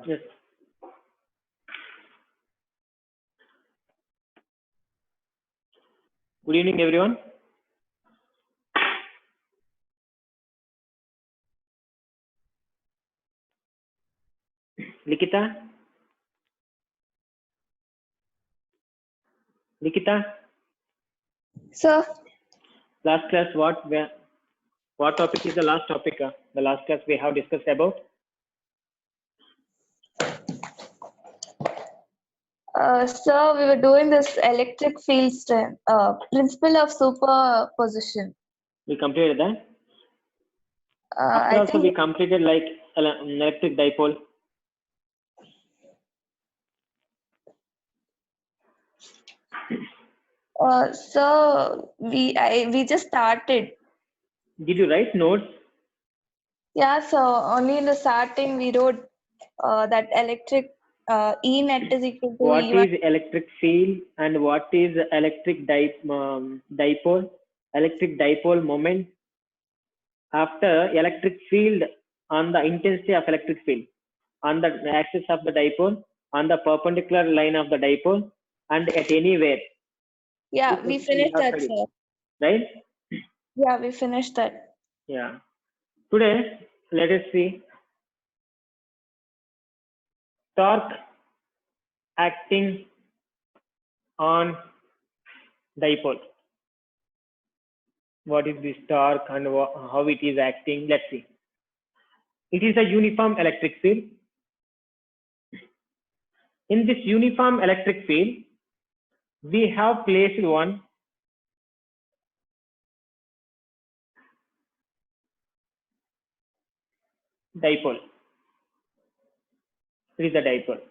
Yes. Good evening, everyone. Likita? Likita? Sir, Last class, what topic is the last topic? The last class we have discussed about? sir, we were doing this electric field strength, principle of superposition. We completed that. After I also think we completed like electric dipole. sir, we just started. Did you write notes? Yeah, so only in the starting we wrote that electric E net is equal to What E1. is electric field and what is electric dipole? Electric dipole moment. After electric field on the intensity of electric field on the axis of the dipole, on the perpendicular line of the dipole, and at anywhere. Yeah, we finished that, sir. Right? Yeah, we finished that. Yeah. Today, let us see torque acting on dipole. What is this torque and how it is acting? Let's see. It is a uniform electric field. In this uniform electric field, we have placed one dipole. It is a dipole.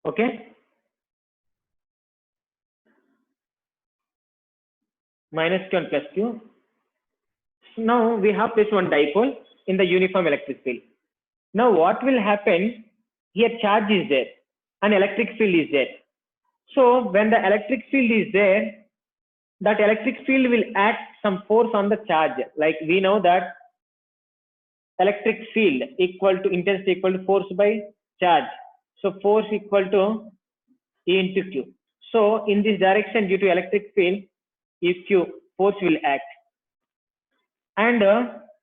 Okay. Minus q and plus q. Now we have placed one dipole in the uniform electric field. Now what will happen? Here charge is there and electric field is there. So when the electric field is there, that electric field will act some force on the charge. Like we know that electric field equal to intensity equal to force by charge. So force equal to E into Q. So in this direction, due to electric field, EQ, force will act. And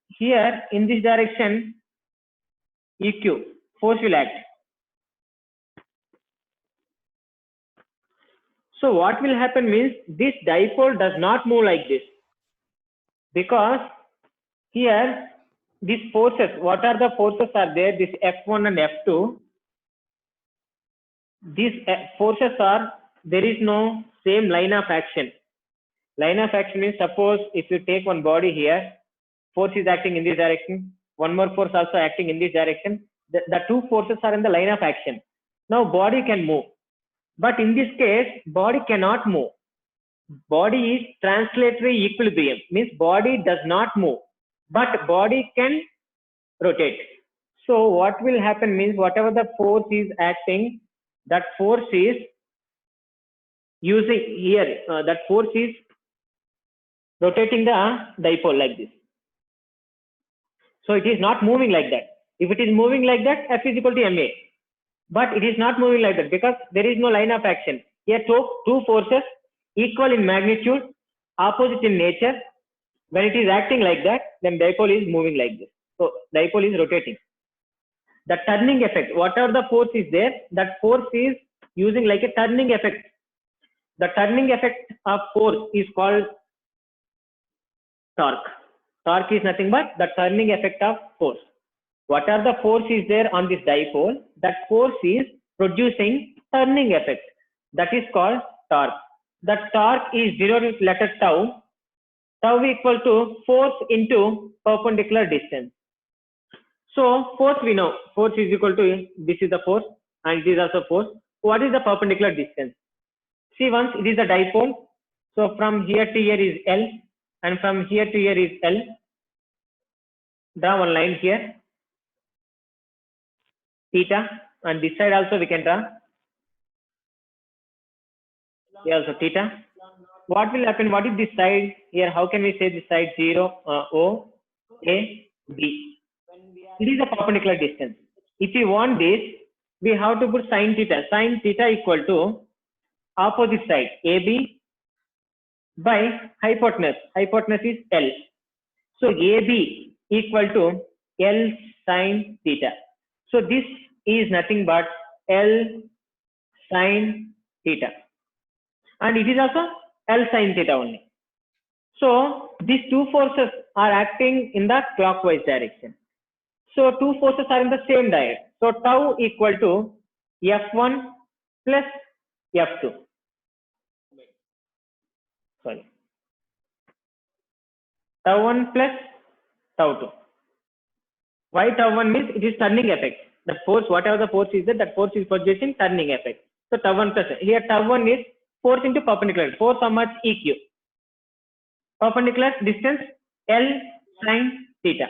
here in this direction, EQ, force will act. So what will happen means this dipole does not move like this, because here these forces, what are the forces are there? This F1 and F2. These forces are, there is no same line of action. Line of action means, suppose if you take one body here, force is acting in this direction, one more force also acting in this direction. The two forces are in the line of action. Now body can move. But in this case, body cannot move. Body is translatory equilibrium, means body does not move, but body can rotate. So what will happen means, whatever the force is acting, that force is using here, that force is rotating the dipole like this. So it is not moving like that. If it is moving like that, F is equal to ma. But it is not moving like that because there is no line of action. Here two forces equal in magnitude, opposite in nature. When it is acting like that, then dipole is moving like this. So dipole is rotating. The turning effect, whatever the force is there, that force is using like a turning effect. The turning effect of force is called torque. Torque is nothing but the turning effect of force. What are the force is there on this dipole? That force is producing turning effect. That is called torque. The torque is denoted with letter tau. Tau equal to force into perpendicular distance. So force we know. Force is equal to, this is the force and this is also force. What is the perpendicular distance? See, once it is a dipole. So from here to here is L and from here to here is L. Draw one line here. Theta, and this side also we can draw. Here also theta. What will happen? What is this side here? How can we say this side 0, O, A, B? It is the perpendicular distance. If we want this, we have to put sine theta. Sine theta equal to opposite side AB by hypotenuse. Hypotenuse is L. So AB equal to L sine theta. So this is nothing but L sine theta. And it is also L sine theta only. So these two forces are acting in the clockwise direction. So two forces are in the same direction. So tau equal to F1 plus F2. Sorry. Tau 1 plus tau 2. Why tau 1 means it is turning effect. The force, whatever the force is there, that force is producing turning effect. So tau 1 plus, here tau 1 is force into perpendicular. Force how much? EQ. Perpendicular distance L sine theta.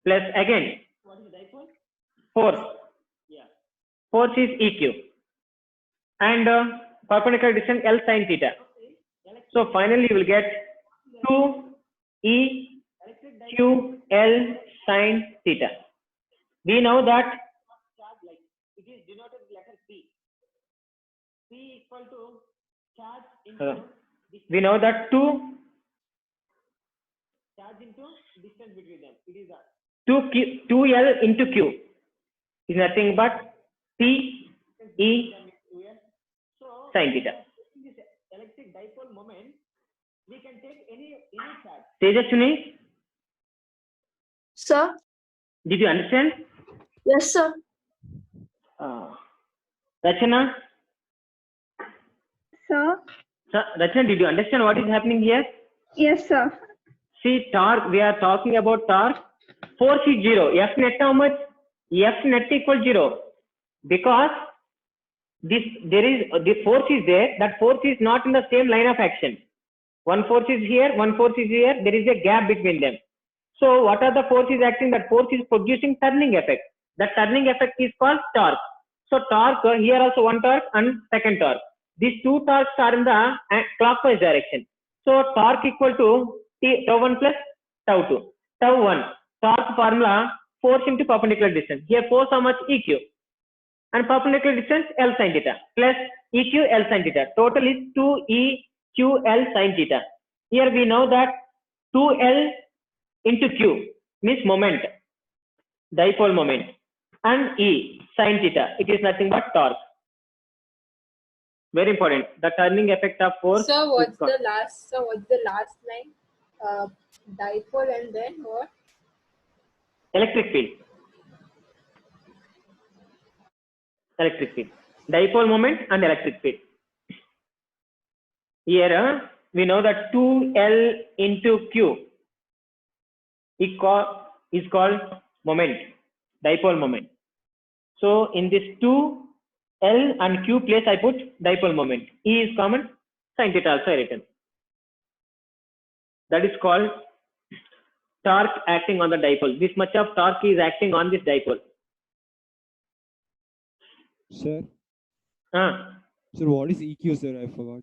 Plus again, force. Force is EQ. And perpendicular distance L sine theta. So finally you will get 2 E Q L sine theta. We know that it is denoted with letter P. P equal to charge into we know that 2 charge into distance between them. It is 2L into Q is nothing but P E sine theta. In this electric dipole moment, we can take any charge. Tejaswini, Sir? did you understand? Yes, sir. Rachana, Sir? Rachana, did you understand what is happening here? Yes, sir. See, torque, we are talking about torque. Force is 0. F net how much? F net equals 0. Because the force is there, that force is not in the same line of action. One force is here, one force is here, there is a gap between them. So what are the forces acting? That force is producing turning effect. That turning effect is called torque. So torque, here also one torque and second torque. These two torques are in the clockwise direction. So torque equal to tau 1 plus tau 2. Tau 1, torque formula, force into perpendicular distance. Here force how much? EQ. And perpendicular distance L sine theta plus EQ L sine theta. Total is 2 E Q L sine theta. Here we know that 2L into Q means moment, dipole moment, and E sine theta. It is nothing but torque. Very important. The turning effect of force. So what's the last line? Dipole and then what? Electric field. Electric field. Dipole moment and electric field. Here we know that 2L into Q is called moment, dipole moment. So in this 2L and Q place I put dipole moment. E is common, sin theta also I written. That is called torque acting on the dipole. This much of torque is acting on this dipole. Sir? Sir, what is EQ, sir? I forgot.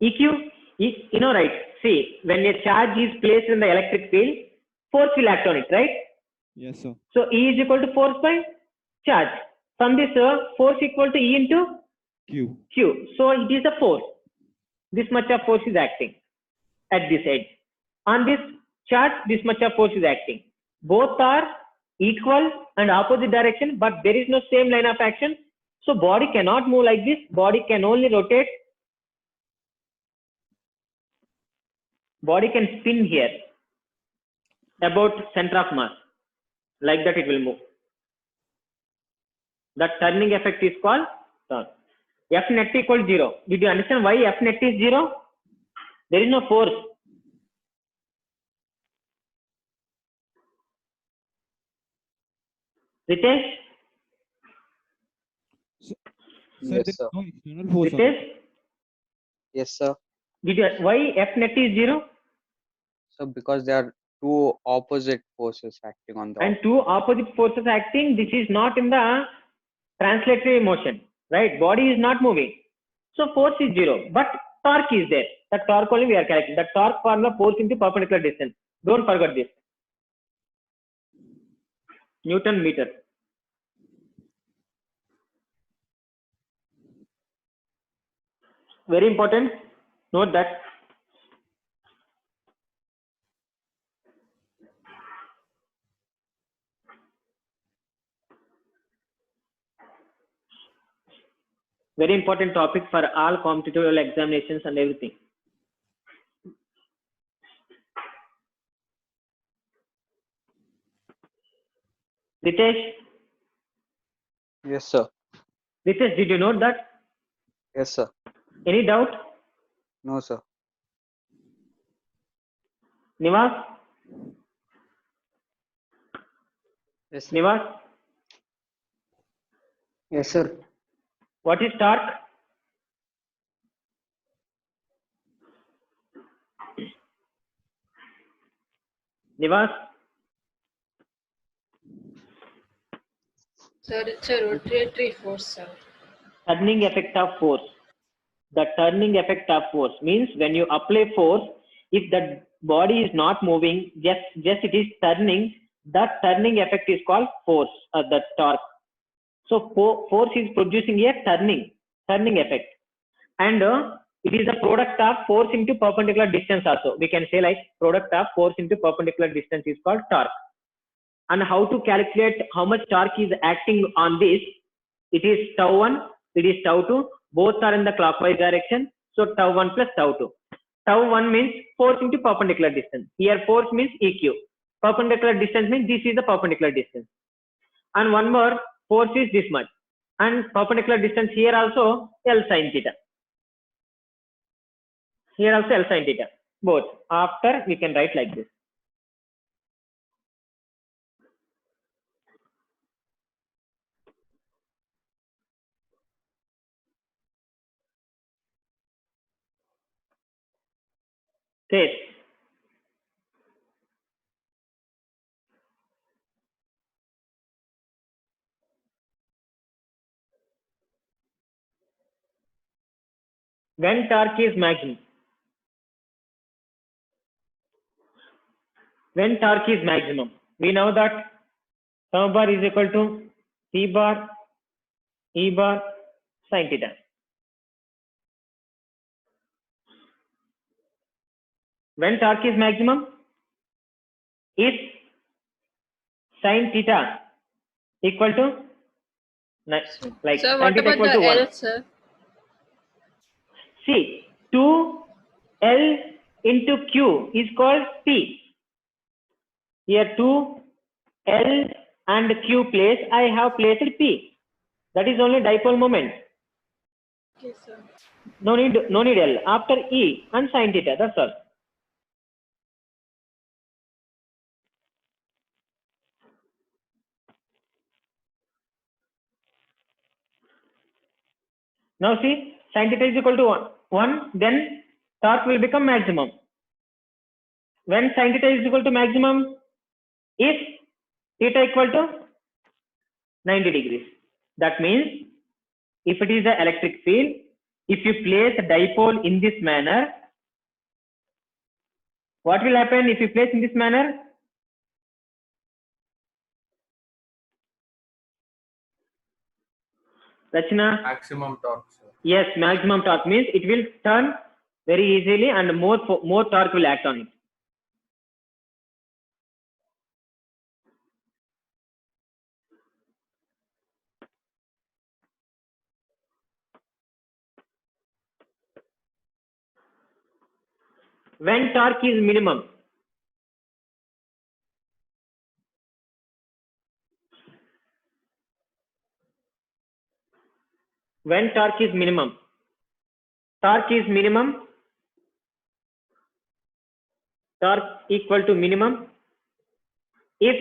EQ, you know, right? See, when a charge is placed in the electric field, force will act on it, right? Yes, sir. So E is equal to force by charge. From this, force equal to E into Q. So it is a force. This much of force is acting at this edge. On this charge, this much of force is acting. Both are equal and opposite direction, but there is no same line of action. So body cannot move like this. Body can only rotate. Body can spin here about center of mass. Like that it will move. That turning effect is called torque. F net equals 0. Did you understand why F net is 0? There is no force. Ritesh? Sir, Yes, there is sir. no external force. Ritesh? Yes, sir. Why F net is 0? So because there are two opposite forces acting on the And two opposite forces acting, this is not in the translatory motion, right? Body is not moving. So force is 0, but torque is there. The torque only we are calculating. The torque formula force into perpendicular distance. Don't forget this. Newton meter. Very important. Note that. Very important topic for all competitive examinations and everything. Ritesh, Yes, sir. Ritesh, did you note that? Yes, sir. Any doubt? No, sir. Nivas? Yes, sir. Nivas, Yes, sir. what is torque? Nivas, Sir, it's a rotatory force, sir. turning effect of force. The turning effect of force means when you apply force, if the body is not moving, just it is turning, that turning effect is called force, the torque. So force is producing a turning effect, and it is a product of force into perpendicular distance also. We can say like product of force into perpendicular distance is called torque. And how to calculate how much torque is acting on this? It is tau 1, it is tau 2, both are in the clockwise direction. So tau 1 plus tau 2. Tau 1 means force into perpendicular distance. Here force means EQ. Perpendicular distance means this is the perpendicular distance. And one more, force is this much. And perpendicular distance here also L sin theta. Here also L sin theta. Both. After we can write like this. This. When torque is maximum. When torque is maximum, we know that tau bar is equal to T bar E bar sin theta. When torque is maximum, is sin theta equal to like Sir, sin what theta about equal to the 1. L, sir? See, 2L into Q is called P. Here 2L and Q place, I have placed P. That is only dipole moment. Okay, sir. No need L. After E and sin theta, that's all. Now see, sin theta is equal to 1, then torque will become maximum. When sin theta is equal to maximum, if theta equal to 90 degrees. That means if it is the electric field, if you place a dipole in this manner, what will happen if you place in this manner? Rachna? Maximum torque, sir. Yes, maximum torque means it will turn very easily and more torque will act on it. When torque is minimum, when torque is minimum, torque equal to minimum if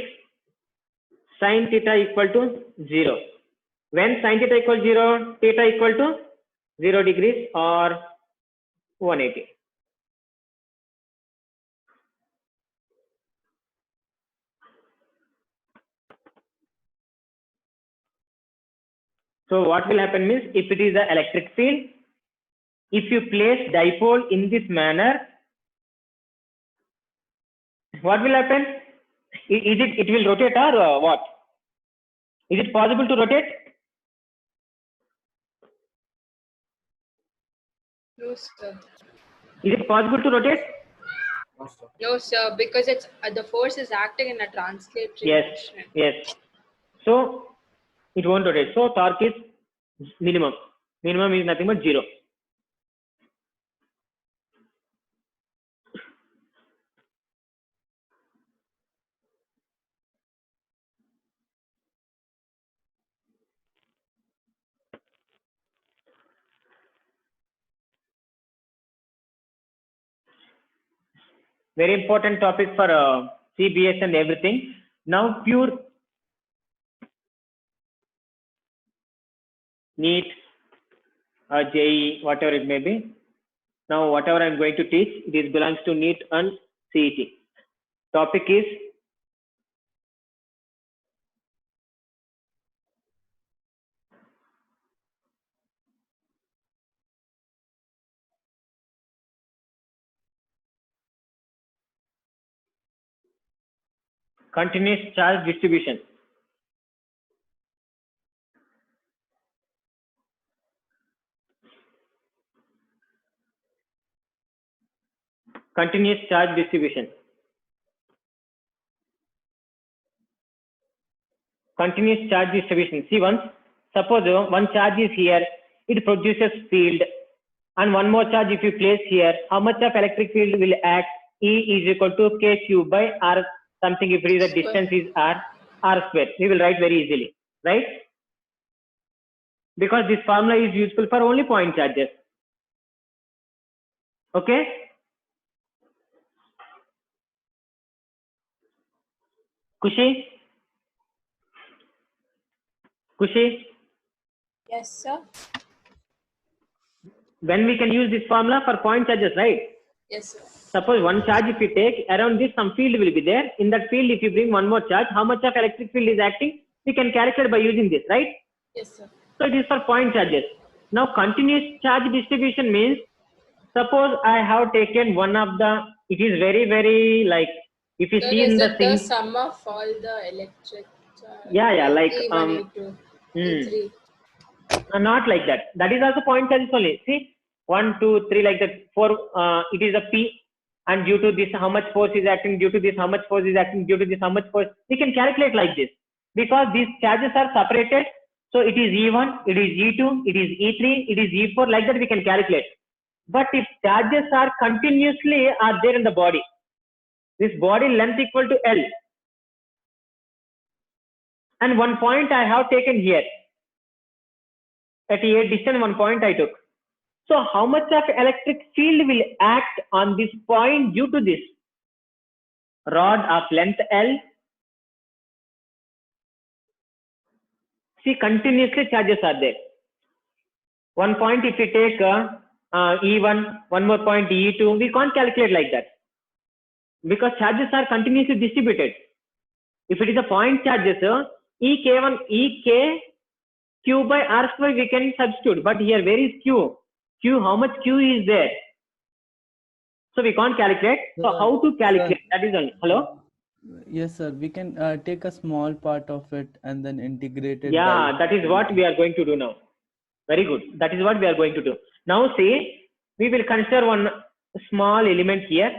sin theta equal to 0. When sin theta equal 0, theta equal to 0 degrees or 180. So what will happen means if it is the electric field, if you place dipole in this manner, what will happen? It will rotate or what? Is it possible to rotate? No, sir. Is it possible to rotate? No, sir, because it's the force is acting in a translatory Yes, motion. yes. So it won't rotate. So torque is minimum. Minimum is nothing but 0. Very important topic for CBS and everything. Now pure NEET or JEE, whatever it may be. Now whatever I'm going to teach, this belongs to NEET and CET. Topic is continuous charge distribution. Continuous charge distribution. Continuous charge distribution. See, once suppose one charge is here, it produces field, and one more charge if you place here, how much of electric field will act? E is equal to k cube by r something. If it is a distance is r square, we will write very easily, right? Because this formula is useful for only point charges. Okay. Kushi? Kushi? Yes, sir. When we can use this formula for point charges, right? Yes, sir. Suppose one charge if you take, around this some field will be there. In that field, if you bring one more charge, how much of electric field is acting? We can calculate by using this, right? Yes, sir. So it is for point charges. Now continuous charge distribution means, suppose I have taken one of the, it is very like, if you Sir, see in is the it the thing, sum of all the electric charge? yeah, like E1, E2, E3. not like that. That is also point charges only. See, 1, 2, 3 like that. 4, it is a P, and due to this, how much force is acting? Due to this, how much force is acting? Due to this, how much force? We can calculate like this because these charges are separated. So it is E1, it is E2, it is E3, it is E4. Like that we can calculate. But if charges are continuously are there in the body, this body length equal to L, and one point I have taken here. At a distance, one point I took. So how much of electric field will act on this point due to this rod of length L? See, continuously charges are there. One point if we take E1, one more point E2, we can't calculate like that because charges are continuously distributed. If it is a point charges, EK1, EK Q by R square we can substitute, but here where is Q? Q, how much Q is there? So we can't calculate. So how to calculate? That is only. Hello? Yes, sir. We can take a small part of it and then integrate it. Yeah, that is what we are going to do now. Very good. That is what we are going to do. Now see, we will consider one small element here.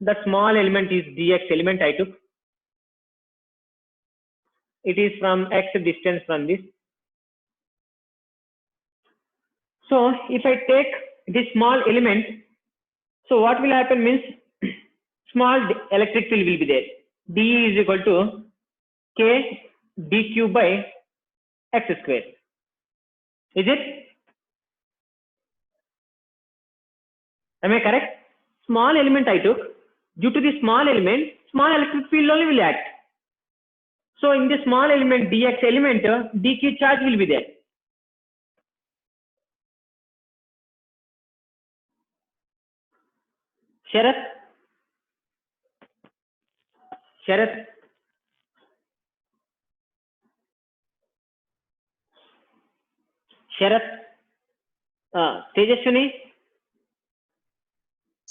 The small element is dx element I took. It is from x distance from this. So if I take this small element, so what will happen means small electric field will be there. D is equal to K dq by x square. Is it? Am I correct? Small element I took. Due to the small element, small electric field only will act. So in the small element dx element, dq charge will be there. Sharath? Sharath? Sharath? Tejaswini?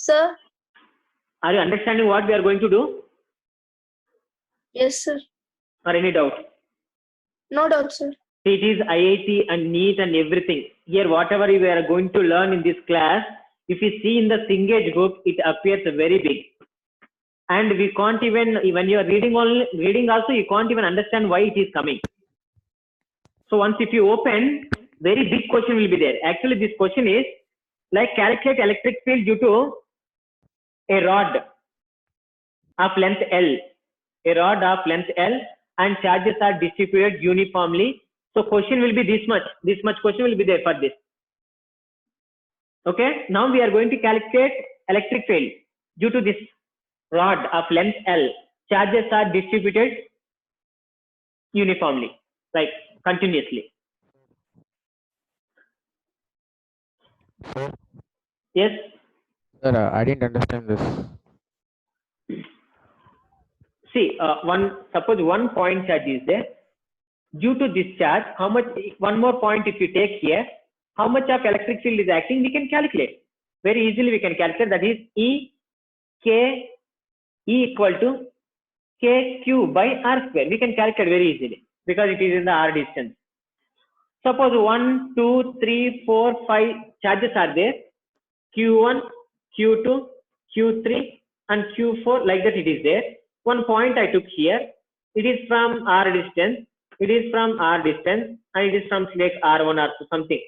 Sir? Are you understanding what we are going to do, Yes, sir. or any doubt? No doubt, sir. It is IIT and NEET and everything. Here, whatever we are going to learn in this class, if you see in the Cengage book, it appears very big. And we can't even, when you are reading also, you can't even understand why it is coming. So once if you open, very big question will be there. Actually, this question is like calculate electric field due to a rod of length L. A rod of length L and charges are distributed uniformly. So question will be this much question will be there for this. Okay, now we are going to calculate electric field due to this rod of length L. Charges are distributed uniformly, like continuously. Yes. Sir, I didn't understand this. See, suppose one point charge is there. Due to this charge, how much? One more point if you take here, how much of electric field is acting? We can calculate very easily. We can calculate that is E equal to KQ by R square. We can calculate very easily because it is in the R distance. Suppose 1, 2, 3, 4, 5 charges are there. Q1, Q2, Q3 and Q4, like that it is there. One point I took here. It is from R distance. It is from R distance and it is from like R1 or something.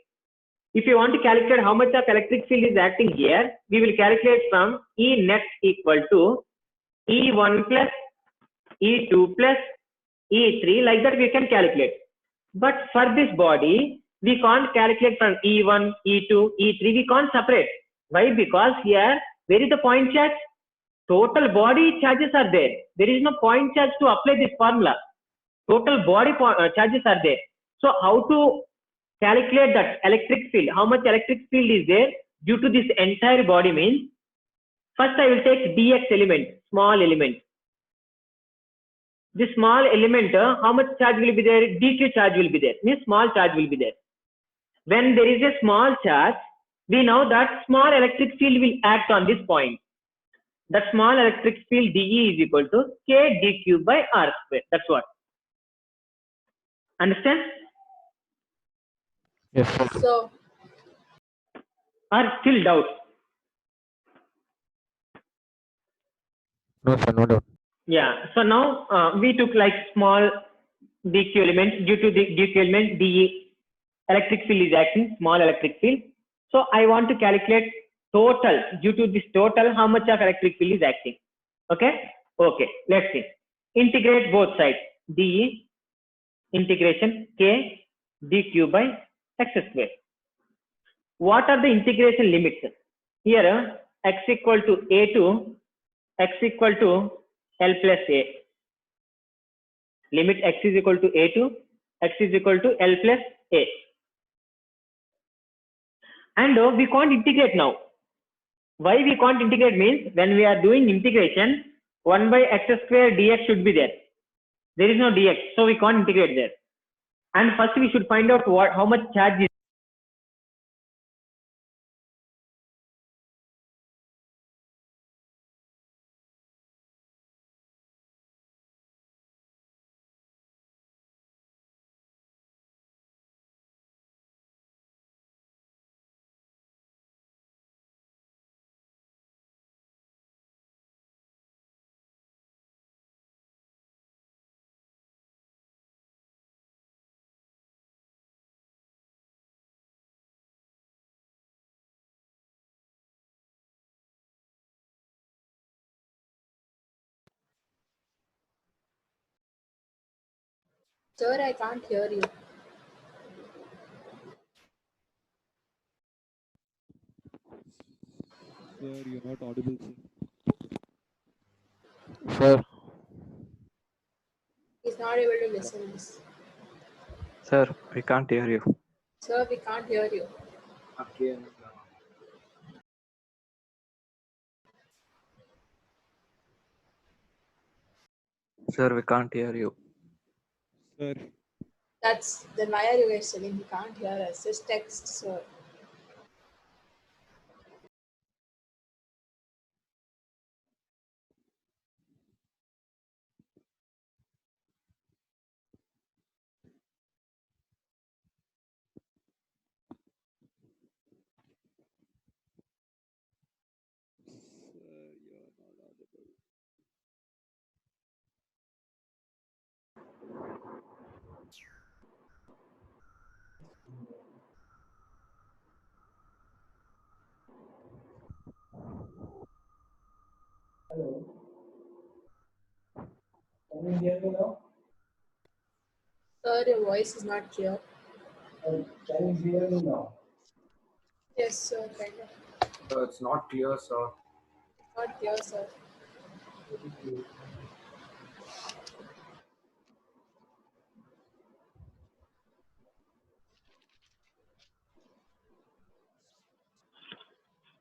If you want to calculate how much of electric field is acting here, we will calculate from E net equal to E1 plus E2 plus E3, like that we can calculate. But for this body, we can't calculate from E1, E2, E3, we can't separate. Why? Because here, where is the point charge? Total body charges are there. There is no point charge to apply this formula. Total body charges are there. So how to calculate that electric field? How much electric field is there due to this entire body means? First I will take dx element, small element. This small element, how much charge will be there? dq charge will be there. Means small charge will be there. When there is a small charge, we know that small electric field will act on this point. That small electric field dE is equal to k dq by r square. That's what. Understand? Yes, sir. So, Or still doubt? No, sir, no doubt. Yeah. So now we took like small dq element. Due to the dq element, dE electric field is acting, small electric field. So I want to calculate total. Due to this total, how much of electric field is acting? Okay. Okay. Let's see. Integrate both sides. dE integration k dq by x square. What are the integration limits? Here x equal to a to x equal to L plus a. Limit x is equal to a to x is equal to L plus a. And we can't integrate now. Why we can't integrate means when we are doing integration, 1 by x square dx should be there. There is no dx, so we can't integrate there. And first we should find out how much charge is. sir, I can't hear you. Sir, you're not audible, sir. Sir, He's not able to listen us. Sir, we can't hear you. Sir, we can't hear you. Sir, we can't hear you. Sir, Then why are you guys telling he can't hear us? Just text, sir. Sir, your voice is not clear. Yes, sir, kind of. It's not clear, sir. Not clear, sir.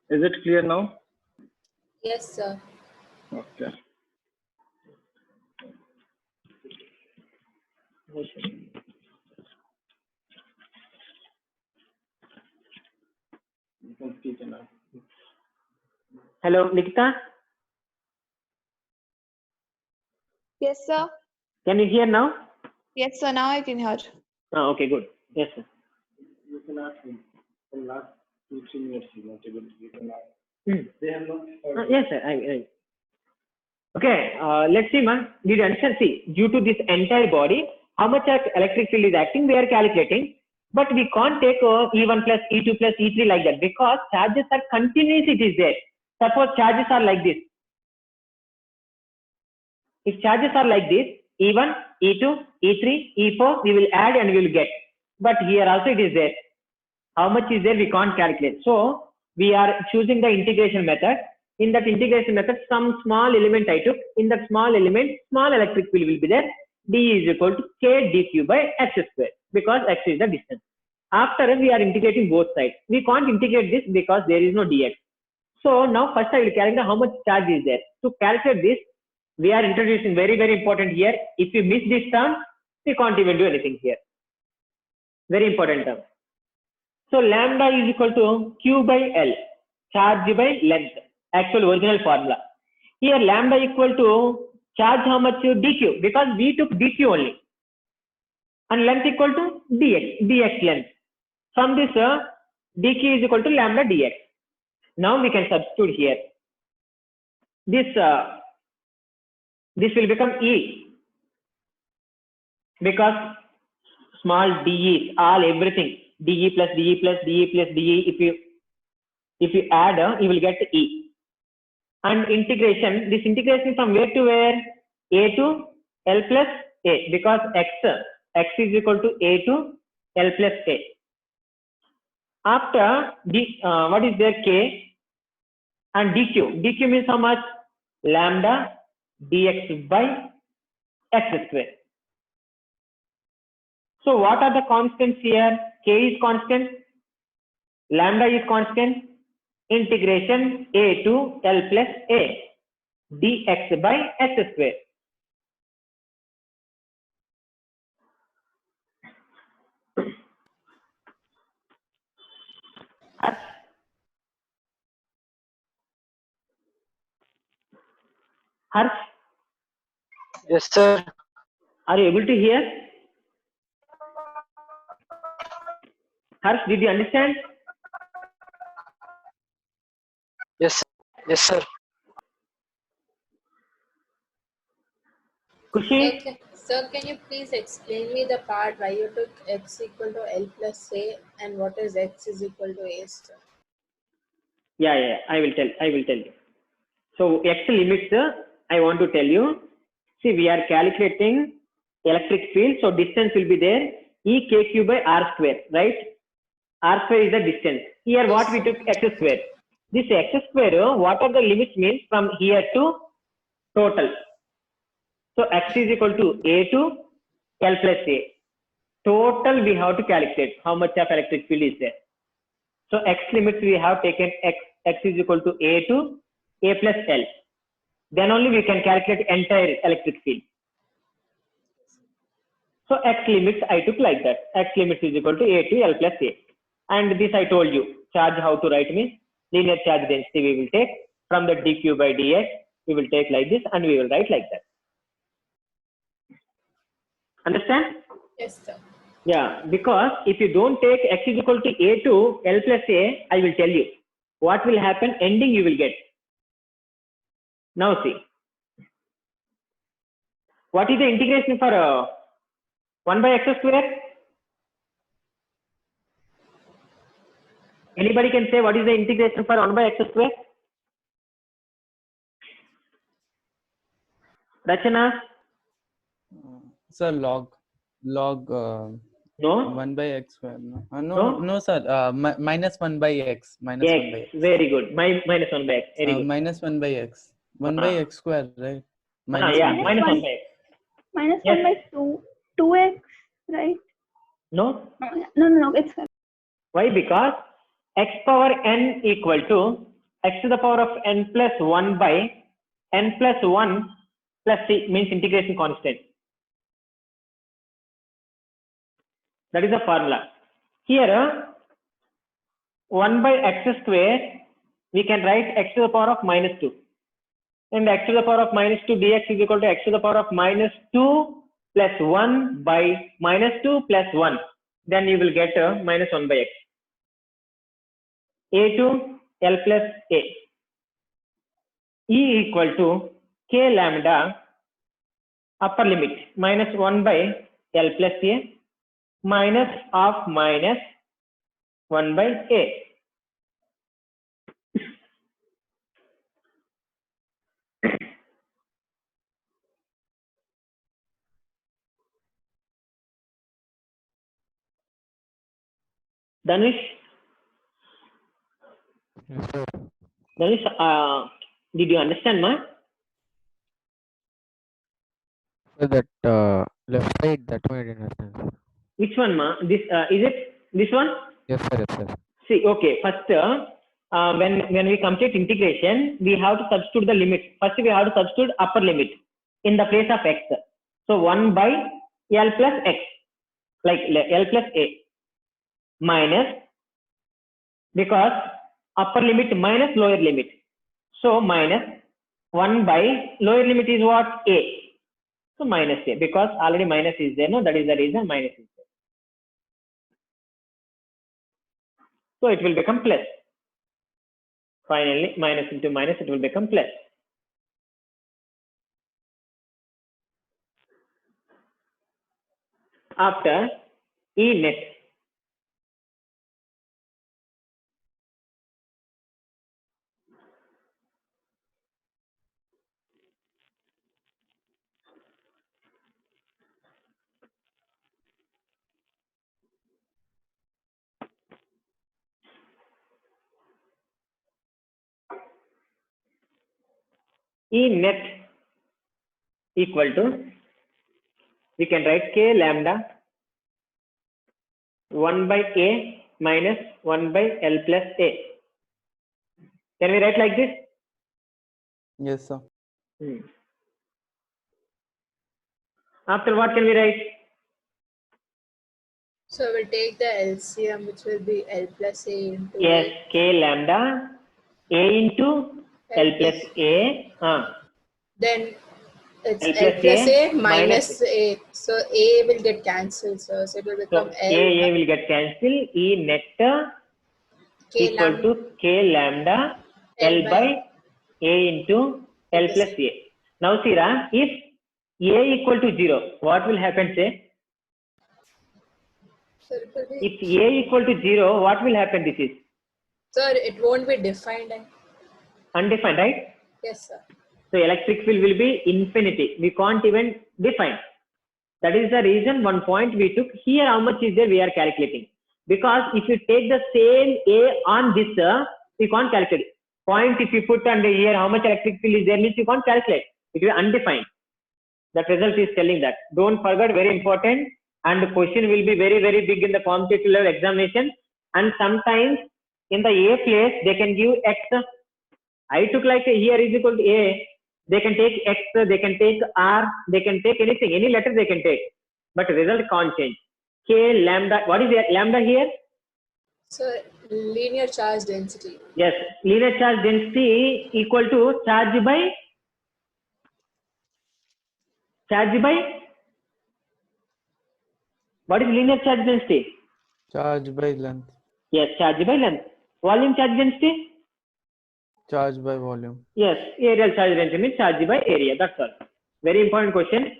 Is it clear now? Yes, sir. Okay. Hello, Nikita. Yes, sir. Can you hear now? Yes, sir. Now I can hear. Okay, good. Yes, sir. You can ask him. The last 2-3 minutes he's not able to. You can ask. They have not heard. Yes, sir. Okay, let's see, man. Did you understand? See, due to this entire body, how much of electric field is acting, we are calculating. But we can't take E1 plus E2 plus E3 like that because charges are continuous, it is there. Suppose charges are like this. If charges are like this, E1, E2, E3, E4, we will add and we will get. But here also it is there. How much is there, we can't calculate. So we are choosing the integration method. In that integration method, some small element I took. In that small element, small electric field will be there. D is equal to K dq by x square because x is the distance. After we are integrating both sides. We can't integrate this because there is no dx. So now first I will calculate how much charge is there. To calculate this, we are introducing very, very important here. If you miss this term, we can't even do anything here. Very important term. So lambda is equal to Q by L, charge by length, actual original formula. Here lambda equal to charge how much dq because we took dq only. And length equal to dx length. From this dq is equal to lambda dx. Now we can substitute here. This will become E because small d is all everything. DE plus DE plus DE plus DE. If you add, you will get E. And integration. This integration from where to where? A to L plus A because x is equal to A to L plus A. After D, what is there? K and dq. dq means how much? Lambda dx by x square. So what are the constants here? K is constant, lambda is constant, integration A to L plus A dx by x square. Harsh, Yes, sir. are you able to hear? Harsh, did you understand? Yes, yes, sir. Kushi? Sir, can you please explain me the part why you took x equal to L plus A and what is x is equal to A star? Yeah, I will tell you. So x limits, I want to tell you. See, we are calculating electric field, so distance will be there. E k q by r square, right? R square is the distance. Here what we took x square. This x square, what are the limits means from here to total. So x is equal to A to L plus A. Total we have to calculate how much of electric field is there. So x limits we have taken x is equal to A to A plus L. Then only we can calculate entire electric field. So x limits I took like that. X limits is equal to A to L plus A. And this I told you, charge how to write means linear charge density we will take from the dq by dx, we will take like this and we will write like that. Understand? Yes, sir. Yeah, because if you don't take x is equal to A to L plus A, I will tell you what will happen, ending you will get. Now see, what is the integration for 1 by x square? Anybody can say what is the integration for 1 by x square? Rachana? Sir, log No. 1 by x square. No, No? no, sir. Minus 1 by x. Minus 1 by X. x. Very good. Minus 1 by x. Very good. Minus 1 by x. 1 by x square, right? Yeah, Minus minus 1 1. by x. Minus Yes. 1 by 2x, right? No? No, it's Why? Because x power n equal to x to the power of n plus 1 by n plus 1 plus c, means integration constant. That is the formula. Here, 1 by x square, we can write x to the power of minus 2. And x to the power of minus 2 dx is equal to x to the power of minus 2 plus 1 by minus 2 plus 1. Then you will get minus 1 by x. A to L plus A. E equal to K lambda upper limit minus 1 by L plus A minus of minus 1 by A. Danish, Yes, sir. Danish, did you understand, ma? So that left side, that one I didn't understand, sir. Which one, ma? This is it? This one? Yes, sir. Yes, sir. See, okay. First, when we complete integration, we have to substitute the limit. First, we have to substitute upper limit in the place of x. So 1 by L plus x, like L plus A, minus, because upper limit minus lower limit. So minus 1 by lower limit is what? A. So minus A, because already minus is there. No, that is the reason minus is there. So it will become plus. Finally, minus into minus, it will become plus. After E net. E net equal to, we can write K lambda 1 by A minus 1 by L plus A. Can we write like this? Yes, sir. After what can we write? So we'll take the LCM, which will be L plus A into Yes, A. K lambda A into L plus A. Then it's L L plus plus A A minus A. So A will get cancelled. So it will So become A will get cancelled. E net K equal lambda to K lambda L by A into L plus A. Now see, if A equal to 0, what will happen, say? So it will be, If A equal to 0, what will happen? This is sir, it won't be defined. undefined, right? Yes, sir. So electric field will be infinity. We can't even define. That is the reason one point we took. Here how much is there we are calculating. Because if you take the same A on this, we can't calculate. Point if you put under here how much electric field is there means you can't calculate. It will be undefined. That result is telling that. Don't forget, very important. And the question will be very, very big in the competitive level examination. And sometimes in the A place, they can give X. I took like here is equal to A. They can take X, they can take R, they can take anything, any letter they can take. But result can't change. K lambda, what is lambda here? So linear charge density. Yes, linear charge density equal to charge by what is linear charge density? Charge by length. Yes, charge by length. Volume charge density? Charge by volume. Yes, aerial charge density means charge by area. That's all. Very important question.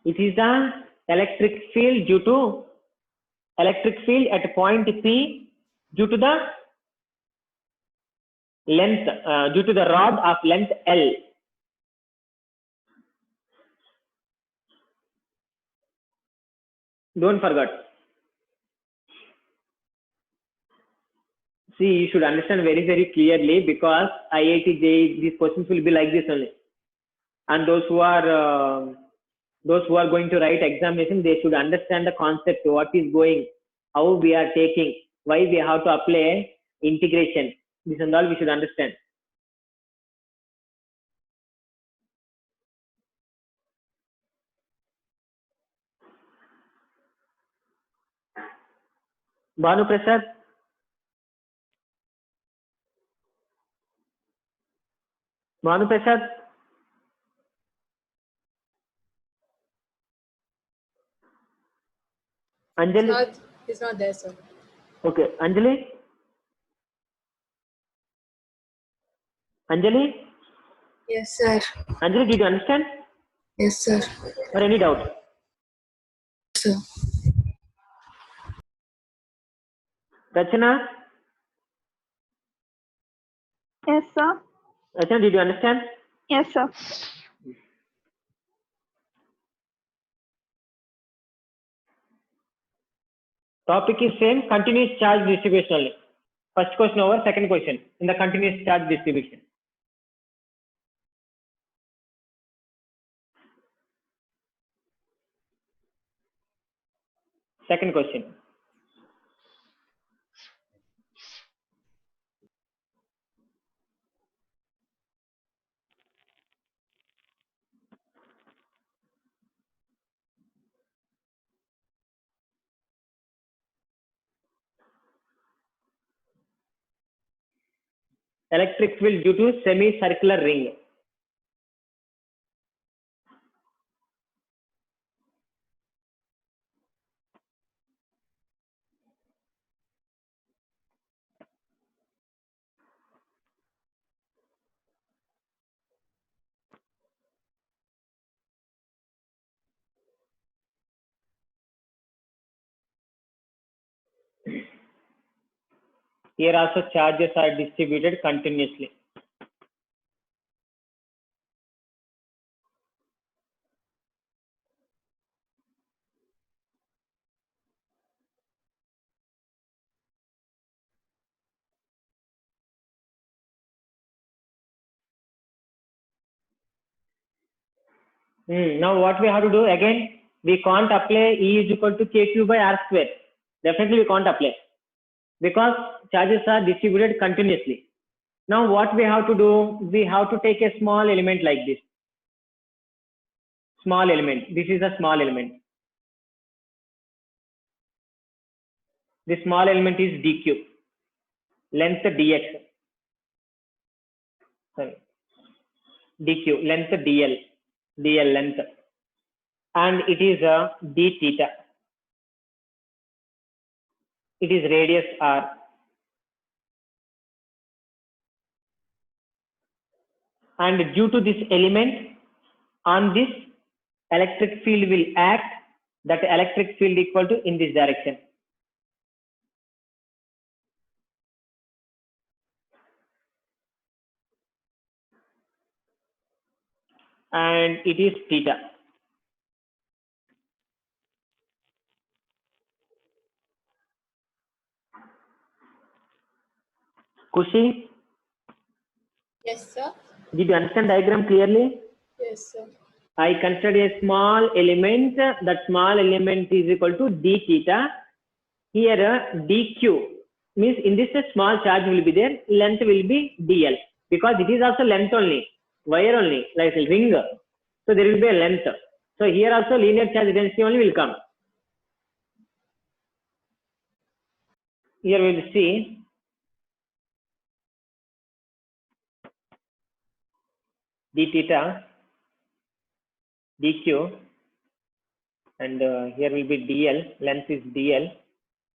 It is the electric field due to electric field at point P due to the length, due to the rod of length L. Don't forget. See, you should understand very, very clearly, because IIT, JEE, these questions will be like this only. And those who are going to write examination, they should understand the concept, what is going, how we are taking, why we have to apply integration. This and all we should understand. Bhanu Prasad. Bhanu Prasad. Anjali. It's not there, sir. Okay, Anjali. Anjali. Yes, sir. Anjali, did you understand? Yes, sir. Or any doubt? Sir. Rachana. Yes, sir. Rachana, did you understand? Yes, sir. Topic is same, continuous charge distribution only. First question over, second question in the continuous charge distribution. Second question. Electric field due to semicircular ring. Here also charges are distributed continuously. Now what we have to do again, we can't apply E is equal to KQ by R square. Definitely we can't apply, because charges are distributed continuously. Now what we have to do, we have to take a small element like this. Small element. This is a small element. This small element is dq. Length dx. Sorry. dq. Length dl. dl length. And it is a d theta. It is radius r. And due to this element, on this electric field will act, that electric field equal to in this direction. And it is theta. Kushi, Yes, sir. did you understand diagram clearly? Yes, sir. I considered a small element. That small element is equal to d theta. Here dq means in this a small charge will be there. Length will be dl, because it is also length only, wire only, like a ring. So there will be a length. So here also linear charge density only will come. Here we will see d theta, dq, and here will be dl, length is dl,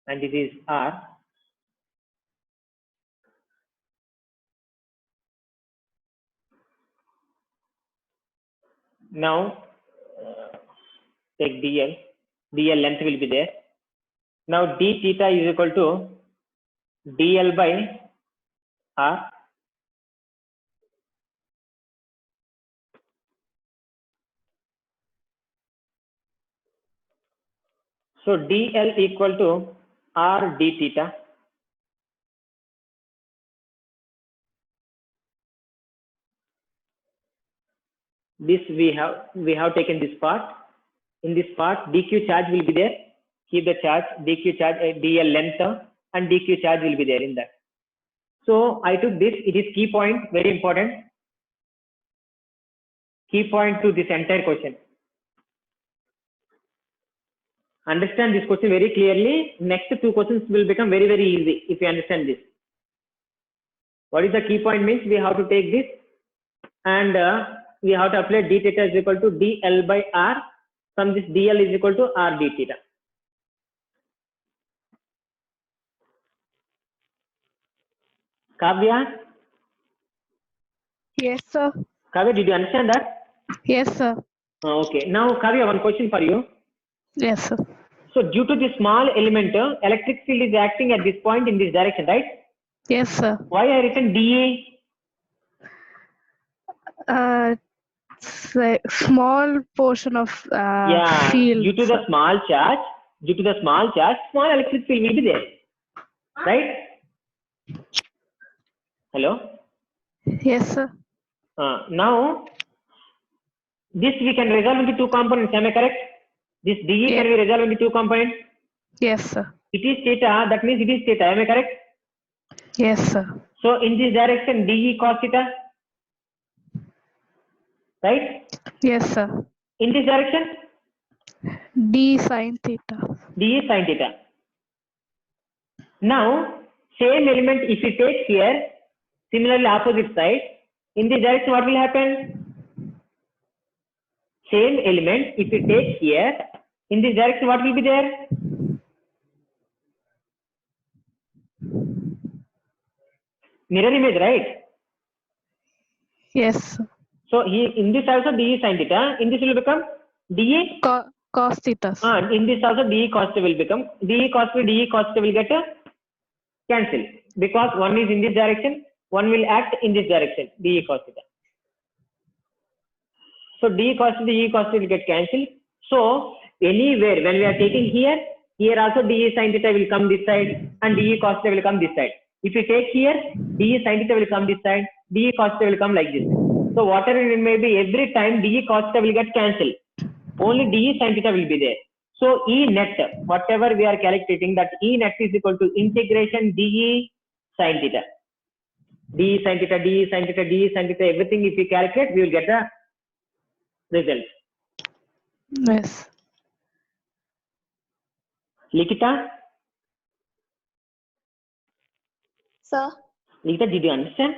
and it is r. Now take dl, dl length will be there. Now d theta is equal to dl by r. So dl equal to r d theta. This we have taken this part. In this part, dq charge will be there. Keep the charge, dq charge, dl length, and dq charge will be there in that. So I took this. It is key point, very important. Key point to this entire question. Understand this question very clearly. Next two questions will become very, very easy if you understand this. What is the key point means? We have to take this and we have to apply d theta is equal to dl by r. From this dl is equal to r d theta. Kavya? Yes, sir. Kavya, did you understand that? Yes, sir. Okay. Now, Kavya, one question for you. Yes, sir. So, due to this small element, electric field is acting at this point in this direction, right? Yes, sir. Why I written dA? It's a small portion of field. Due to the small charge, small electric field will be there, right? Hello? Yes, sir. Now, this we can resolve into two components, am I correct? This dE can be resolved into two components? Yes, sir. It is theta, that means it is theta, am I correct? Yes, sir. So, in this direction, dE cos theta, right? Yes, sir. In this direction? D sin theta. dE sin theta. Now, same element if you take here, similarly opposite side, in this direction what will happen? Same element if you take here, in this direction what will be there? Mirror image, right? Yes, sir. So here in this also dE sin theta, in this will become dE cos theta. In this also dE cos theta will become dE cos theta will get cancel because one is in this direction, one will act in this direction, dE cos theta. So dE cos theta will get cancelled. So anywhere when we are taking here also dE sin theta will come this side and dE cos theta will come this side. If you take here, dE sin theta will come this side, dE cos theta will come like this. So whatever it may be, every time dE cos theta will get cancelled. Only dE sin theta will be there. So E net, whatever we are calculating, that E net is equal to integration dE sin theta. dE sin theta, dE sin theta, dE sin theta, everything if we calculate, we will get the result. Yes. Likita? Sir? Likita, did you understand?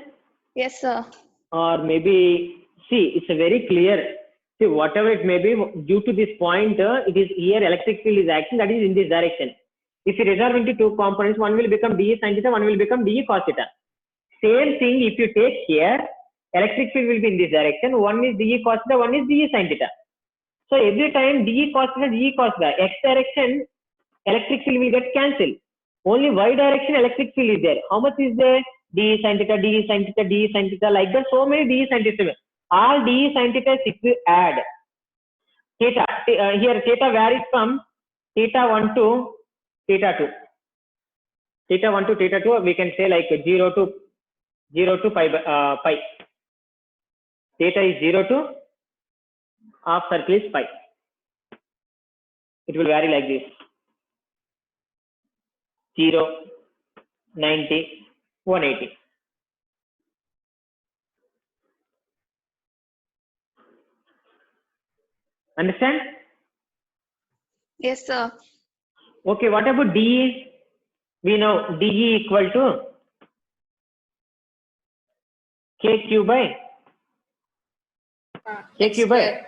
Yes, sir. Or maybe, see, it's a very clear. See, whatever it may be, due to this point, it is here electric field is acting, that is in this direction. If you resolve into two components, one will become dE sin theta, one will become dE cos theta. Same thing, if you take here, electric field will be in this direction, one is dE cos theta, one is dE sin theta. So every time dE cos theta, x direction, electric field will get cancelled. Only y direction electric field is there. How much is there? dE sin theta, dE sin theta, dE sin theta, like that. So many dE sin theta. All dE sin theta, if you add theta, here theta varies from theta 1 to theta 2. Theta 1 to theta 2, we can say like 0 to pi. Theta is 0 to half circle is pi. It will vary like this. 0, 90, 180. Understand? Yes, sir. Okay, what about dE? We know dE equal to kq by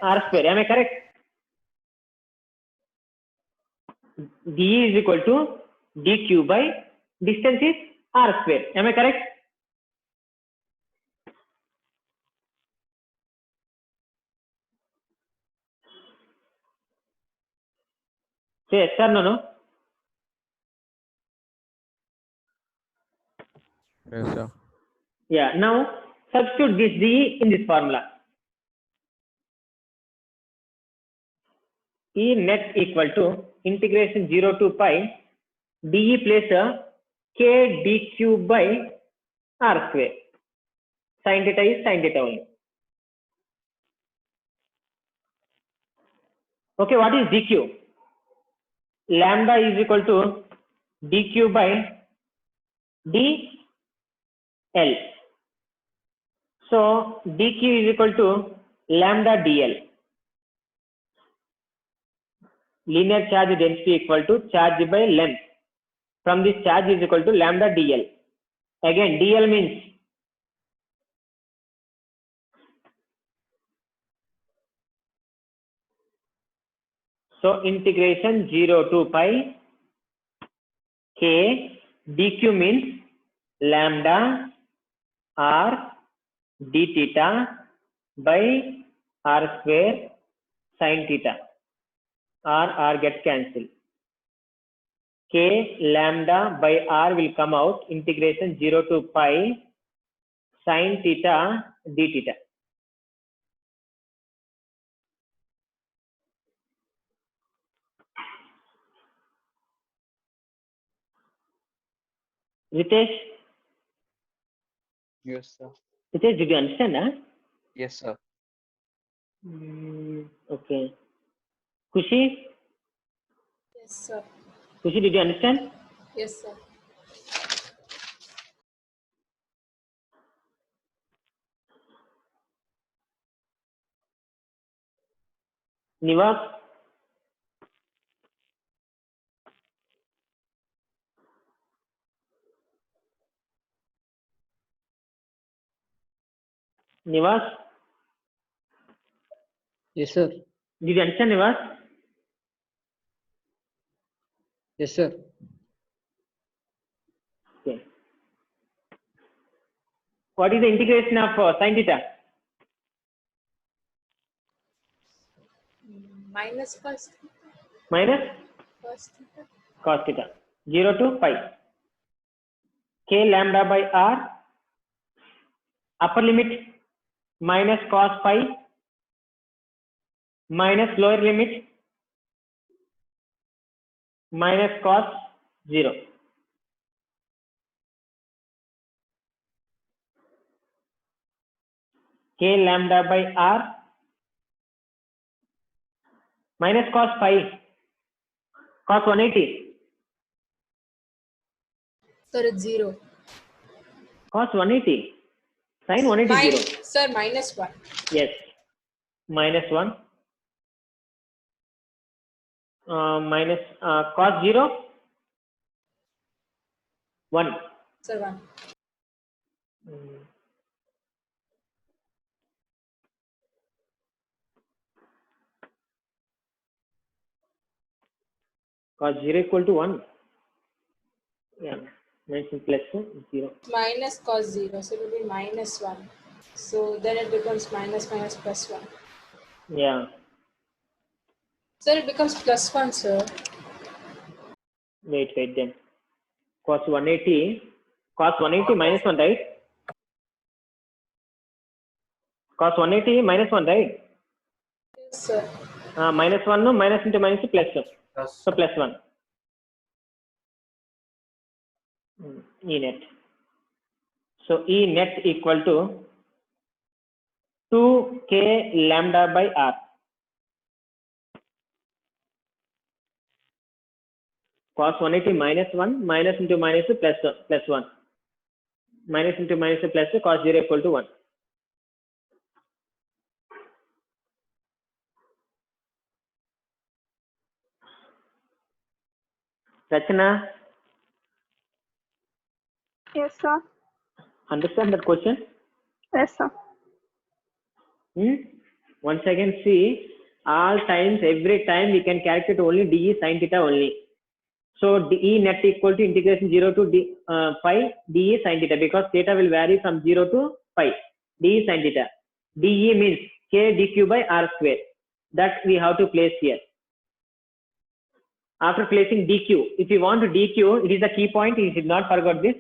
r square. Am I correct? dE is equal to dq by distance is r square. Am I correct? Say yes or no? Yes, sir. Yeah, now substitute this dE in this formula. E net equal to integration 0 to pi dE plus a k dq by r square. Sin theta is sin theta only. Okay, what is dq? Lambda is equal to dq by dl. So dq is equal to lambda dl. Linear charge density equal to charge by length. From this charge is equal to lambda dl. Again, dl means so integration 0 to pi k dq means lambda r d theta by r square sin theta. R gets cancelled. K lambda by r will come out, integration 0 to pi sin theta d theta. Ritesh, Yes, sir. Ritesh, did you understand? Huh? Yes, sir. Okay. Kushi, Yes, sir. Kushi, did you understand? Yes, sir. Nivas, Nivas, Yes, sir. did you understand, Nivas? Yes, sir. Okay. What is the integration of sin theta? Minus first. Minus First theta. cos theta. 0 to pi. K lambda by r, upper limit minus cos pi minus lower limit minus cos 0. K lambda by r minus cos pi, cos 180, Sir, it's 0. cos 180, sin 180 0. Sir, minus 1. Yes, minus 1, minus cos 0, 1. Sir, 1. Cos 0 equal to 1. Yeah, mention plus 0. Minus cos 0. So it will be minus 1. So then it becomes minus minus plus 1. Yeah, Sir, it becomes plus 1, sir. wait then. Cos 180 minus 1, right? Cos 180 minus 1, right? Yes, sir. Minus 1 no, minus into minus plus 1. So plus 1. E net. So E net equal to 2k lambda by r. Cos 180 minus 1, minus into minus plus 1. Minus into minus plus cos 0 equal to 1. Rachana, Yes, sir. understand that question? Yes, sir. Once again, see, all times, every time we can calculate only dE sin theta only. So E net equal to integration 0 to pi dE sin theta, because theta will vary from 0 to pi. dE sin theta. dE means k dq by r square. That we have to place here. After placing dq, if you want to dq, it is the key point. You should not forget this.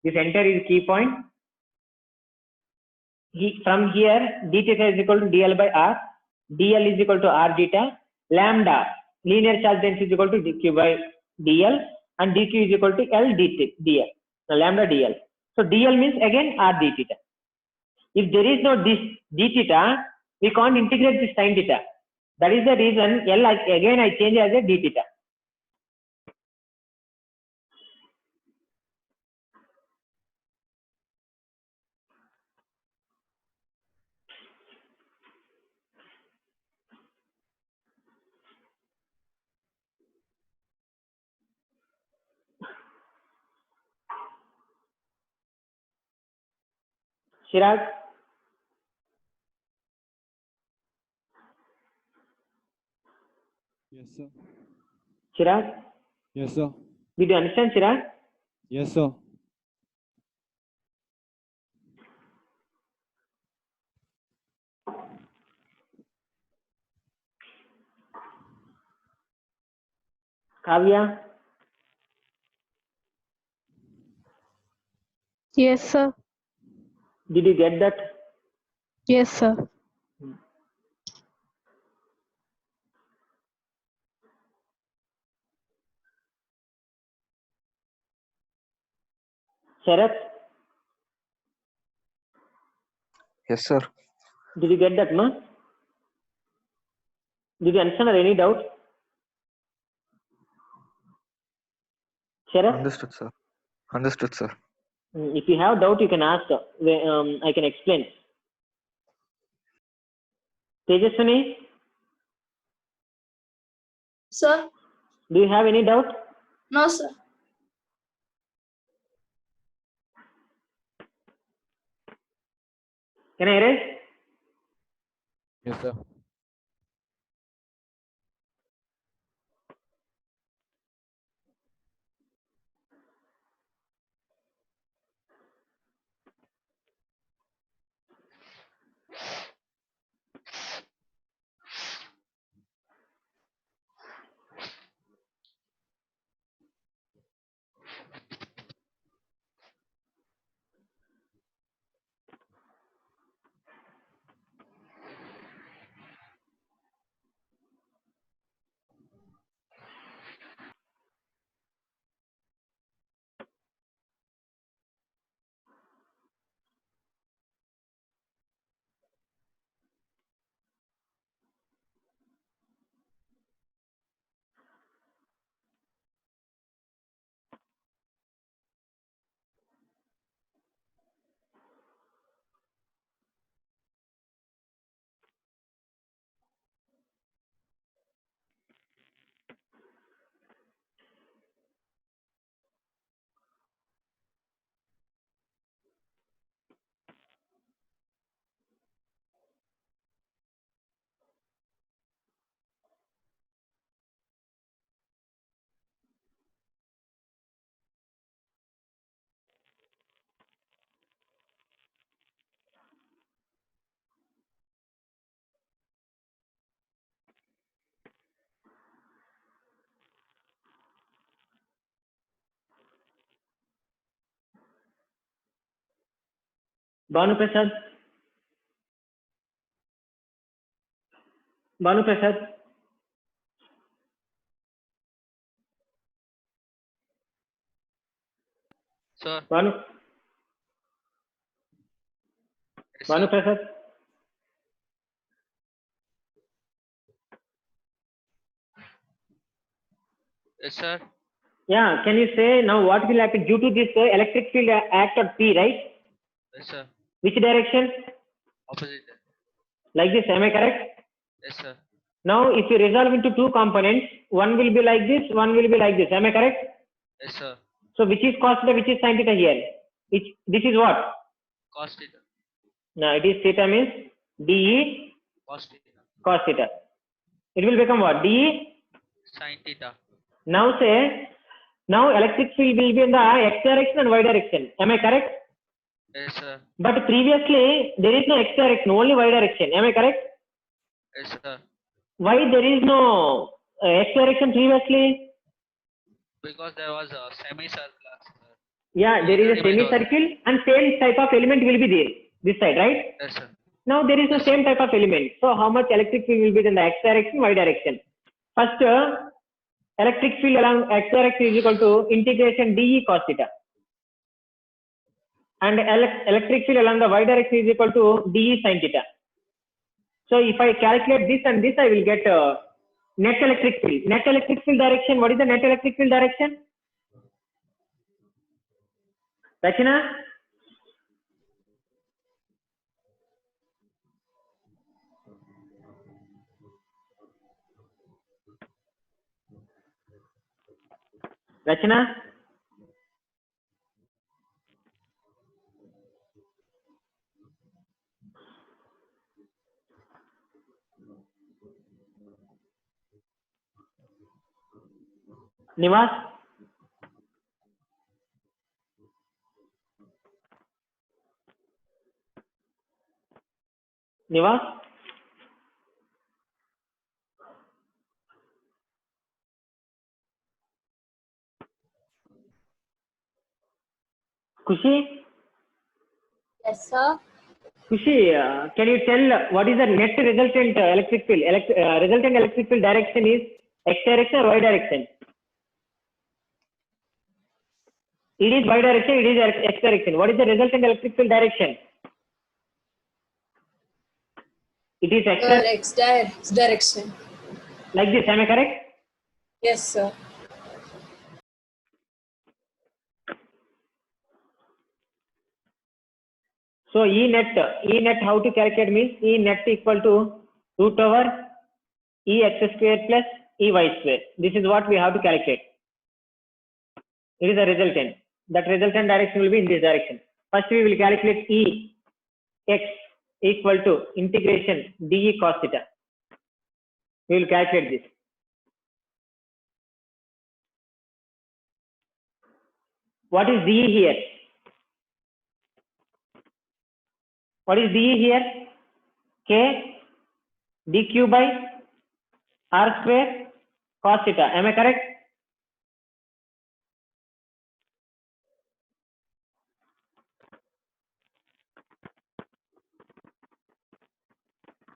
This entire is key point. From here, d theta is equal to dl by r. dl is equal to r theta. lambda linear charge density is equal to dq by dl and dq is equal to L dl. Lambda dl. So dl means again r d theta. If there is no this d theta, we can't integrate this sin theta. That is the reason L again I change as a d theta. Chirag? Yes, sir. Chirag? Yes, sir. Did you understand, Chirag? Yes, sir. Kavya? Yes, sir. Did you get that? Yes, sir. Sharath? Yes, sir. Did you get that, no? Did you understand or any doubt? Sharath? Understood, sir. Understood, sir. If you have doubt, you can ask. I can explain. Tejaswini, Sir? do you have any doubt? No, sir. Can I erase? Yes, sir. Banu Prasad? Banu Prasad? Sir. Banu? Yes, Banu sir. Prasad? Yes, sir. Yeah, can you say now what will happen due to this electric field act at P, right? Yes, sir. Which direction? Opposite. Like this, am I correct? Yes, sir. Now, if you resolve into two components, one will be like this, one will be like this. Am I correct? Yes, sir. So, which is cos theta, which is sin theta here? This is what? Cos theta. Now, it is theta means dE Cos theta. cos theta. It will become what? dE. Sin theta. Now say, now electric field will be in the x direction and y direction. Am I correct? Yes, sir. But previously there is no x direction, only y direction. Am I correct? Yes, sir. Why there is no x direction previously? Because there was a semicircular. Yeah, there is a semicircle and same type of element will be there. This side, right? Yes, sir. Now there is the same type of element. So how much electric field will be in the x direction, y direction? First, electric field along x direction is equal to integration dE cos theta. And electric field along the y direction is equal to dE sin theta. So if I calculate this and this, I will get net electric field. Net electric field direction. What is the net electric field direction? Rachana? Rachana? Nivas? Nivas? Kushi? Yes, sir. Kushi, can you tell what is the net resultant electric field? Resultant electric field direction is x direction or y direction? It is y direction, it is x direction. What is the resultant electric field direction? It is x Direction. like this, am I correct? Yes, sir. So E net how to calculate means E net equal to root over E x square plus E y square. This is what we have to calculate. It is a resultant. That resultant direction will be in this direction. First we will calculate E x equal to integration dE cos theta. We will calculate this. What is dE here? What is dE here? K dq by r square cos theta. Am I correct?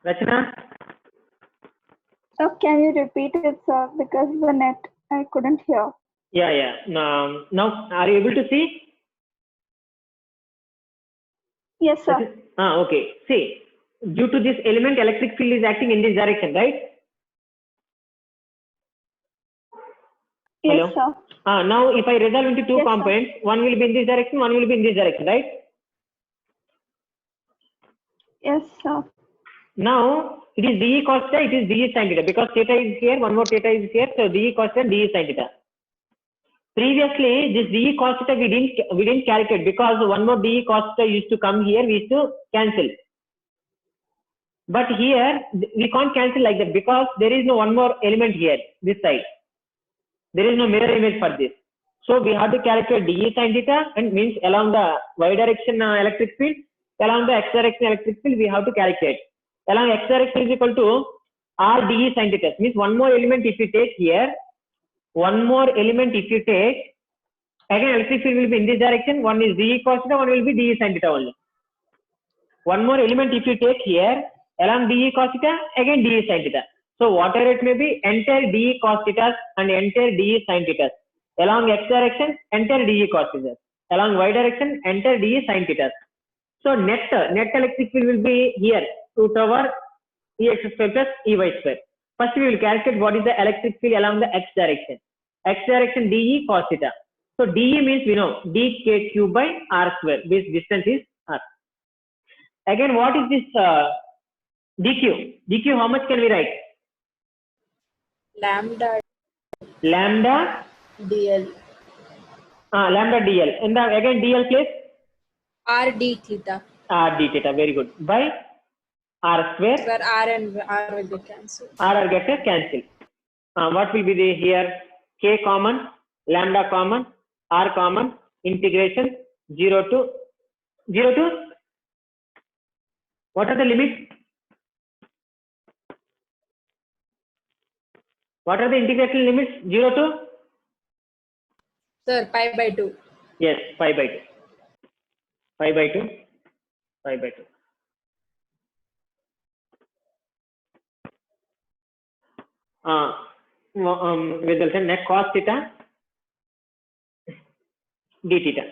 Rachana? So can you repeat it, sir? Because the net I couldn't hear. Yeah. Now, are you able to see? Yes, sir. Okay. See, due to this element, electric field is acting in this direction, right? Yes, Hello? sir. Now, if I resolve into two Yes, sir. components, one will be in this direction, one will be in this direction, right? Yes, sir. Now, it is dE cos theta, it is dE sin theta, because theta is here, one more theta is here, so dE cos theta, dE sin theta. Previously, this dE cos theta we didn't calculate because one more dE cos theta used to come here, we used to cancel. But here we can't cancel like that because there is no one more element here, this side. There is no mirror image for this. So we have to calculate dE sin theta, and means along the y direction electric field, along the x direction electric field we have to calculate. Along x direction is equal to r dE sin theta. Means one more element if you take here, one more element if you take, again electric field will be in this direction, one is dE cos theta, one will be dE sin theta only. One more element if you take here, along dE cos theta, again dE sin theta. So whatever it may be, entire dE cos theta and entire dE sin theta. Along x direction, entire dE cos theta. Along y direction, entire dE sin theta. So net electric field will be here, root over Ex square plus Ey square. First we will calculate what is the electric field along the x direction. X direction dE cos theta. So dE means we know dkq by r square. This distance is r. Again, what is this dq? dq, how much can we write? Lambda dl. Lambda dl. And again dl place? R d theta. R d theta. Very good. By r square. Where r and r will be cancelled. R get cancelled. What will be the here? K common, lambda common, r common, integration 0 to what are the limits? What are the integration limits? 0 to? Sir, pi by 2. Yes, pi by 2. Pi by 2. Pi by 2. with the net cos theta d theta.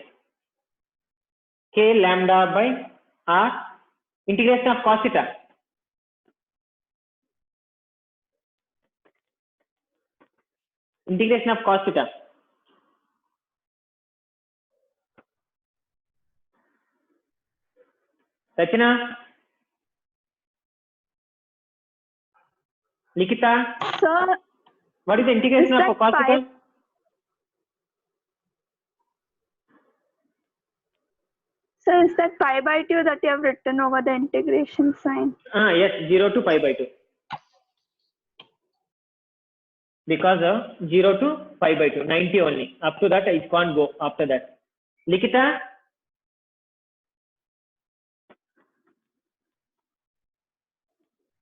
K lambda by r integration of cos theta. Integration of cos theta. Rachana. Likita. Sir, What is the integration is of that cos theta? so is that pi by 2 that you have written over the integration sign? Yes, 0 to pi by 2. Because of 0 to pi by 2, 90 only. Up to that, it can't go after that. Likita?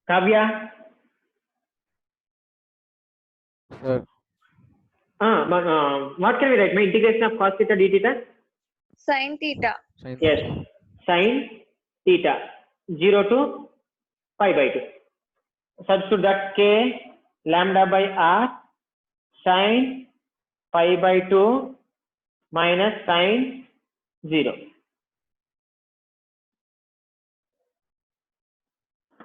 Kavya? Sir, What can we write? My integration of cos theta d theta? Sin theta. sin Yes, sin theta 0 to pi by 2. Substitute that k lambda by r sin pi by 2 minus sin 0.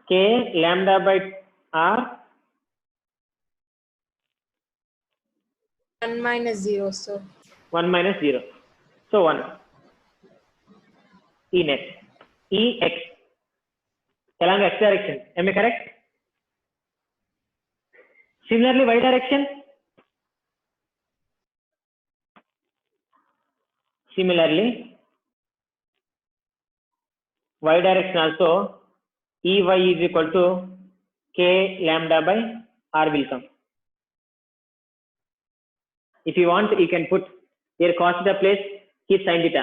K lambda by r 1 minus 0, so 1 minus 0. So 1. E net. E x. Along x direction. Am I correct? Similarly, y direction. Similarly, y direction also Ey is equal to k lambda by r will come. If you want, you can put here cos theta place, keep sin theta.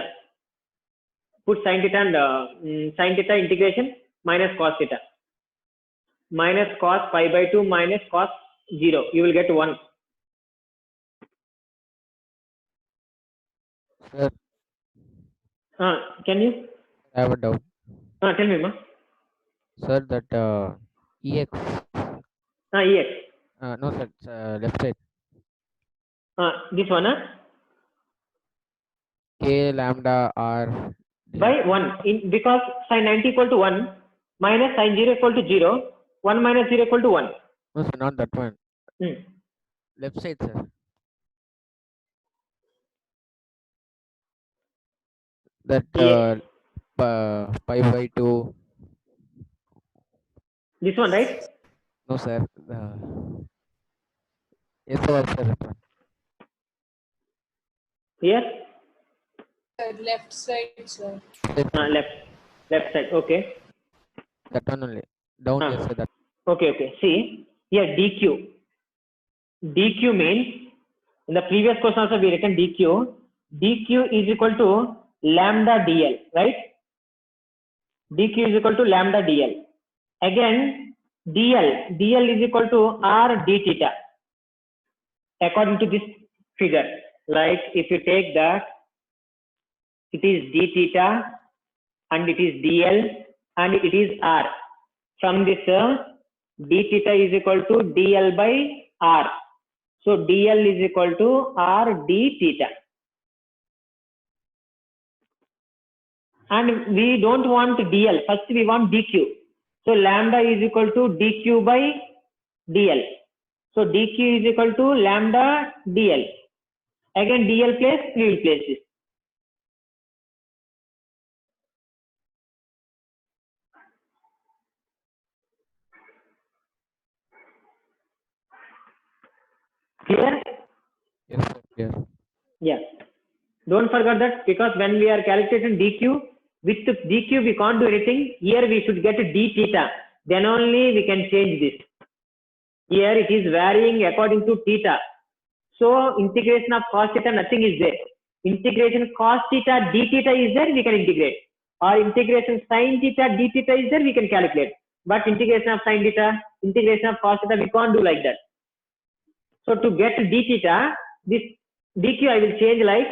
Put sin theta and sin theta integration minus cos theta. Minus cos pi by 2 minus cos 0. You will get 1. sir, Can you? I have a doubt. Tell me, ma. Sir, that EX. Ex. No, sir, it's, left side. This one, K lambda R. by 1. Because sin 90 equal to 1 minus sin 0 equal to 0. 1 minus 0 equal to 1. No, sir, not that one. Hmm. Left side, sir. That Yeah. pi by 2. This one, right? No, sir. Yes, sir, sir. That one. Here? left side, sir. Left side. Okay. That one only. Down, yes, sir. That. Okay. See, here dq. dq means, in the previous question also we written dq. dq is equal to lambda dl, right? dq is equal to lambda dl. Again, dl is equal to r d theta. According to this figure, like if you take that, it is d theta and it is dl and it is r. From this, d theta is equal to dl by r. So dl is equal to r d theta. And we don't want dl. First we want dq. So lambda is equal to dq by dl. So dq is equal to lambda dl. Again dl place, we will place this. Clear? Yes, sir. Clear. Yeah. Don't forget that, because when we are calculating dq, with dq we can't do anything. Here we should get d theta. Then only we can change this. Here it is varying according to theta. So integration of cos theta, nothing is there. Integration cos theta d theta is there, we can integrate. Or integration sin theta d theta is there, we can calculate. But integration of sin theta, integration of cos theta, we can't do like that. So to get d theta, this dq I will change like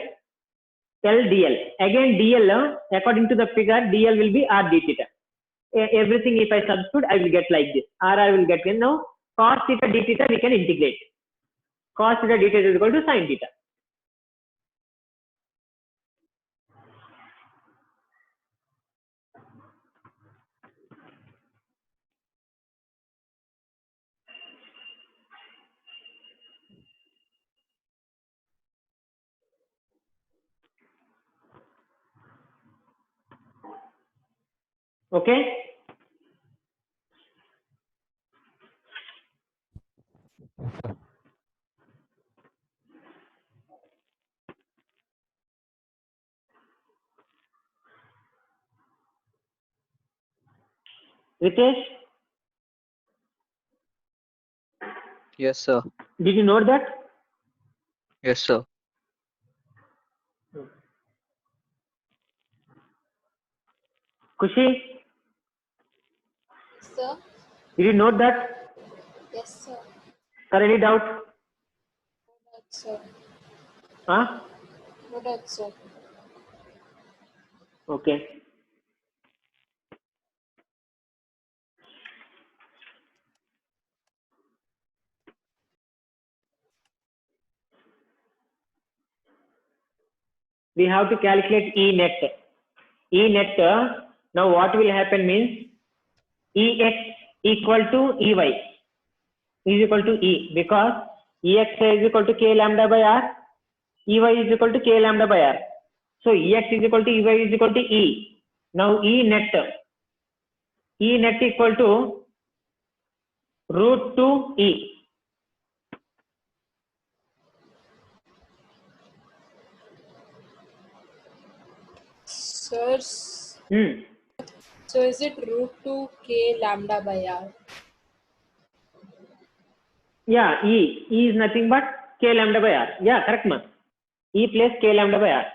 L dl. Again dl, according to the figure, dl will be r d theta. Everything if I substitute, I will get like this. R I will get, now cos theta d theta we can integrate. cos theta d theta is equal to sin theta. Okay. Ritesh, Yes, sir. did you note that? Yes, sir. Kushi, Sir? did you note that? Yes, sir. Sir, any doubt? That's sir. Huh? No doubt, sir. Okay. We have to calculate E net. E net, now what will happen means Ex equal to Ey is equal to E, because Ex is equal to K lambda by R, Ey is equal to K lambda by R. So Ex is equal to Ey is equal to E. Now E net equal to root 2 E. Sir, so is it root 2 K lambda by R? Yeah, E is nothing but K lambda by R. Yeah, correct, man. E plus K lambda by R.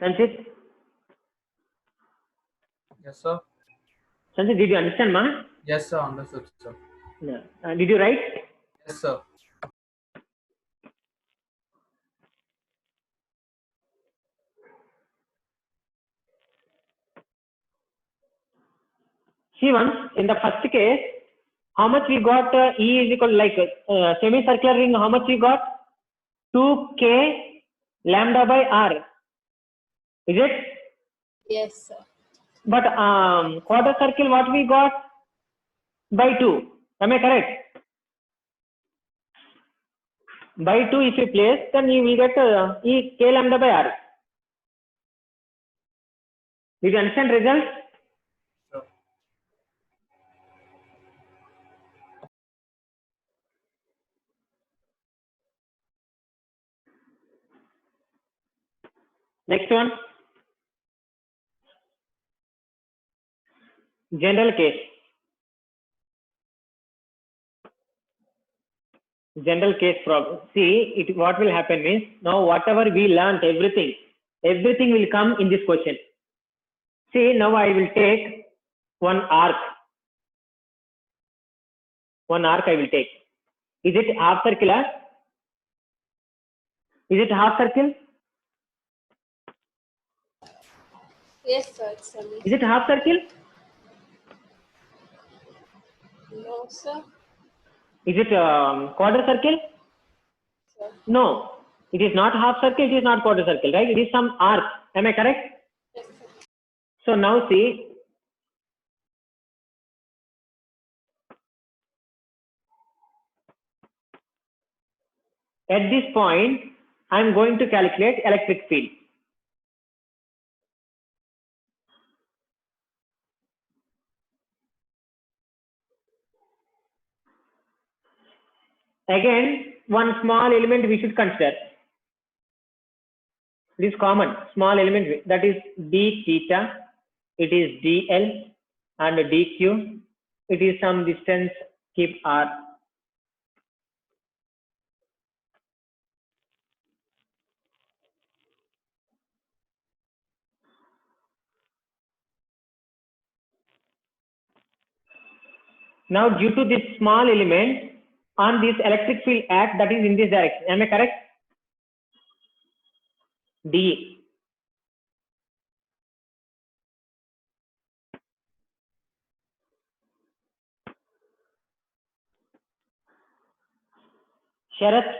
Sanchit? Yes, sir. Sanchit, did you understand, ma? Yes, sir. Understood, sir. Yeah. Did you write? Yes, sir. See once, in the first case, how much we got? E is equal, like semicircular ring, how much we got? 2K lambda by R. Is it? Yes, sir. But quarter circle, what we got? By 2. Am I correct? By 2 if you place, then you will get E K lambda by R. Did you understand result? Sure. Next one. General case. General case problem. See, what will happen is, now whatever we learnt, everything will come in this question. See, now I will take one arc. One arc I will take. Is it half circular? Is it half circle? Yes, sir. It's a Is it half circle? No, sir. Is it quarter circle? Sir. No, it is not half circle, it is not quarter circle, right? It is some arc. Am I correct? Yes, sir. So now see, at this point, I am going to calculate electric field. Again, one small element we should consider. It is common, small element, that is d theta, it is dl, and dq. It is some distance, keep r. Now, due to this small element, on this electric field act, that is in this direction. Am I correct? D. Sharath,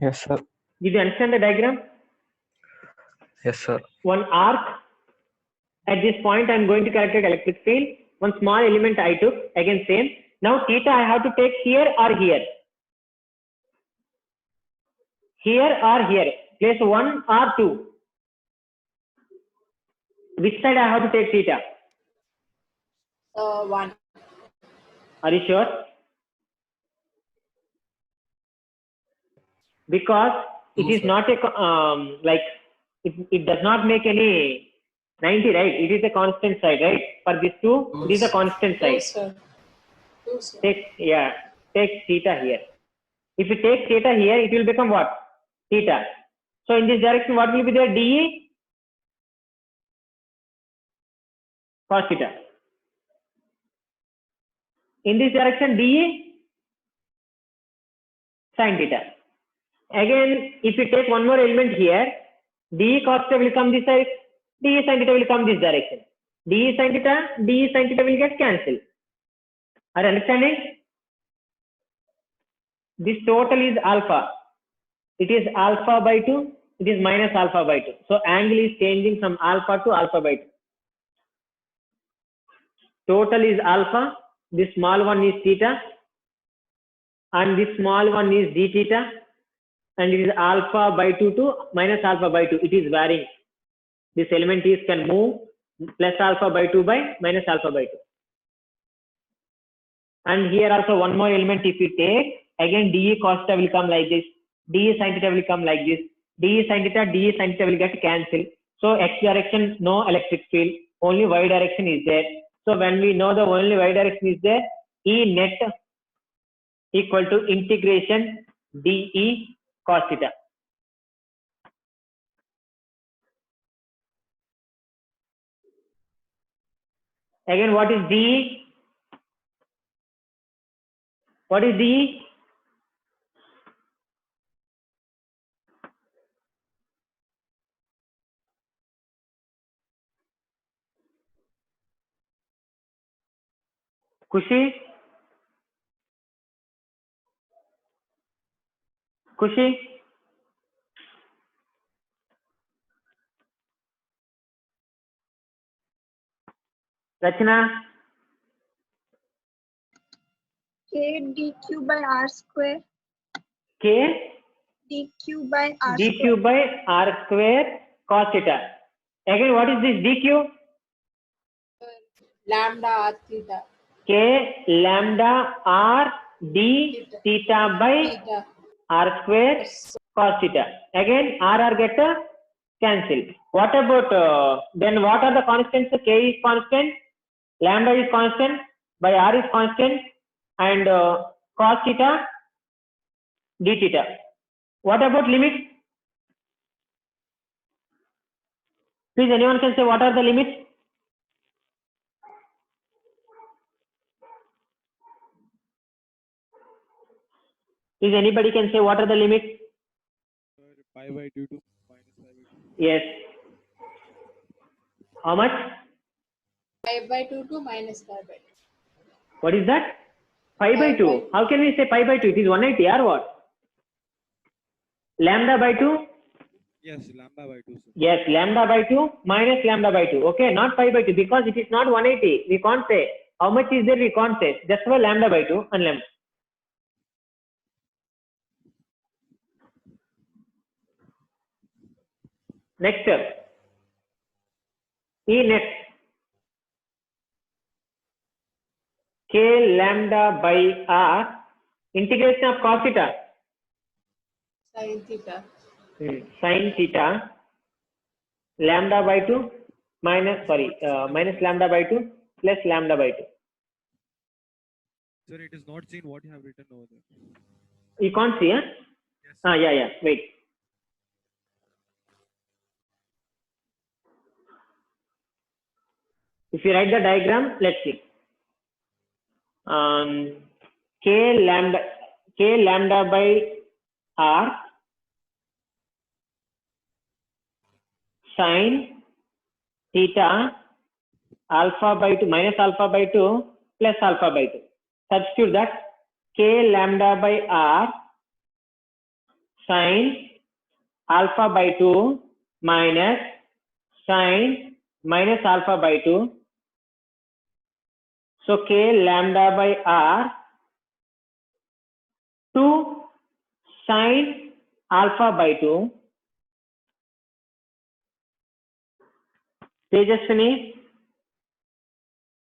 Yes, sir. did you understand the diagram? Yes, sir. One arc. At this point, I am going to calculate electric field. One small element I took, again same. Now theta I have to take here or here. Here or here. Place 1 or 2. Which side I have to take theta? 1. Are you sure? Because it is not a like it does not make any 90, right? It is a constant side, right? For these two, it is a constant side. Sir. 2, sir. Take theta here. If you take theta here, it will become what? Theta. So in this direction, what will be there? DE cos theta. In this direction, DE sin theta. Again, if you take one more element here, DE cos theta will come this side, DE sin theta will come this direction. DE sin theta will get cancelled. Are you understanding? This total is alpha. It is alpha by 2. It is minus alpha by 2. So angle is changing from alpha to alpha by 2. Total is alpha. This small one is theta. And this small one is d theta. And it is alpha by 2 to minus alpha by 2. It is varying. This element is can move plus alpha by 2 by minus alpha by 2. And here also one more element if you take, again DE cos theta will come like this, DE sin theta will come like this, DE sin theta will get cancelled. So x direction no electric field, only y direction is there. So when we know the only y direction is there, E net equal to integration DE cos theta. Again, what is DE? What is DE? Kushi? Kushi? Rachna? K dq by r square. K? dq by r dq square. by r square cos theta. Again, what is this dq? Lambda r theta. K lambda r d theta by Theta. r square cos theta. Again, r get cancelled. What about then? What are the constants? K is constant, lambda is constant, by r is constant, and cos theta d theta. What about limits? Please, anyone can say what are the limits? Please, anybody can say what are the limits? Pi by 2 to minus pi by 2. Yes. How much? Pi by 2 to minus pi by 2. What is that? Pi by 2. How can we say pi by 2? It is 180 or what? Lambda by 2? Yes, lambda by 2, sir. Yes, lambda by 2 minus lambda by 2. Okay, not pi by 2 because it is not 180. We can't say. How much is there? We can't say. Just for lambda by 2 and lambda. Next step. E net. K lambda by r. Integration of cos theta. Sin theta. Sin theta. lambda by 2 minus lambda by 2 plus lambda by 2. Sir, it is not seen what you have written over there. You can't see, huh? Yes. Yeah. Wait. If you write the diagram, let's see. K lambda by R sine theta alpha by 2 minus alpha by 2 plus alpha by 2. Substitute that K lambda by R sine alpha by 2 minus sine minus alpha by 2. So K lambda by R 2 sine alpha by 2. Tejaswini,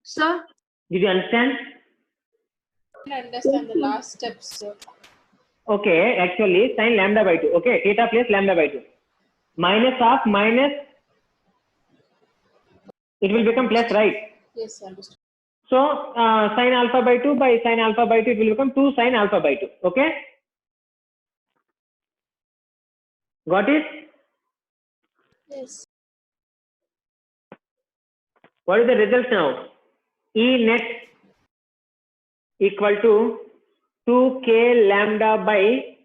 Sir? did you understand? I can understand the last steps, sir. Okay, actually sine lambda by 2. Okay, theta plus lambda by 2. Minus of minus, it will become plus, right? Yes, understood. So sine alpha by 2 by sine alpha by 2, it will become 2 sine alpha by 2. Okay? Got it? Yes. What is the result now? E net equal to 2k lambda by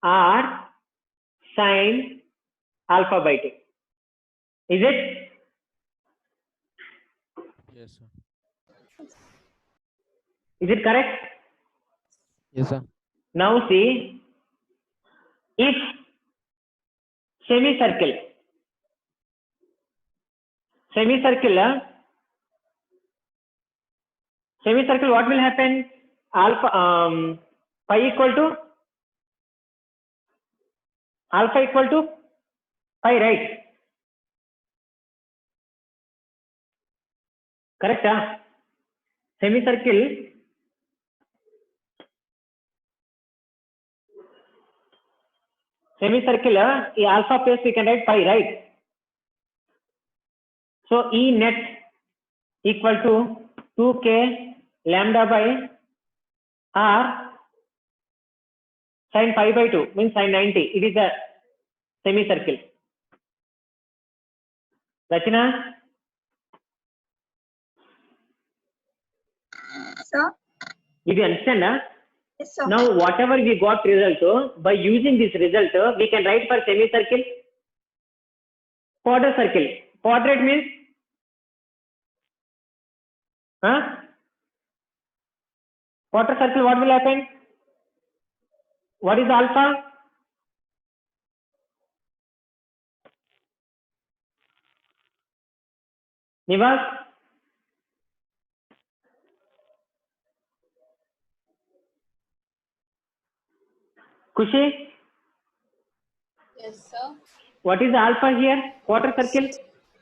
R sine alpha by 2. Is it? Yes, sir. Is it correct? Yes, sir. Now see, if semicircle, what will happen? Alpha, pi equal to alpha equal to pi, right? Correct, huh? Semicircle, alpha place we can write pi, right? So E net equal to 2k lambda by R sine pi by 2 means sine 90. It is a semicircle. Rachana, Sir? did you understand? Huh? Yes, sir. Now whatever we got result, by using this result, we can write for semicircle, quarter circle. Quadrate means, quarter circle, what will happen? What is alpha? Nivas? Kushi? Yes, sir. What is the alpha here? Quarter circle?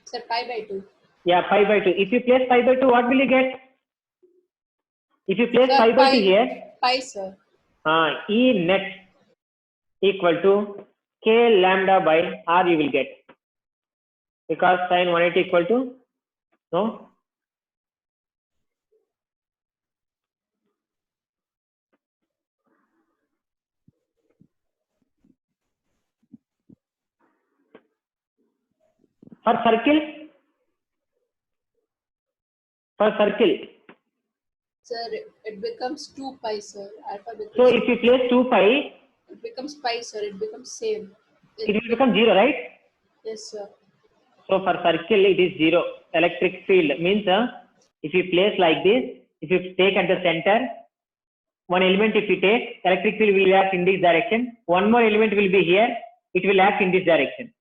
Sir, pi by 2. Yeah, pi by 2. If you place pi by 2, what will you get? If you place Sir, pi by 2 here, pi, sir. E net equal to k lambda by R you will get. Because sine 180 equal to, no? For circle, Sir, it becomes 2 pi, sir. Alpha becomes so if you place 2 pi, it becomes pi, sir. It becomes same. it will become 0, right? Yes, sir. So for circle, it is 0. Electric field means if you place like this, if you take at the center, one element if you take, electric field will act in this direction. One more element will be here, it will act in this direction.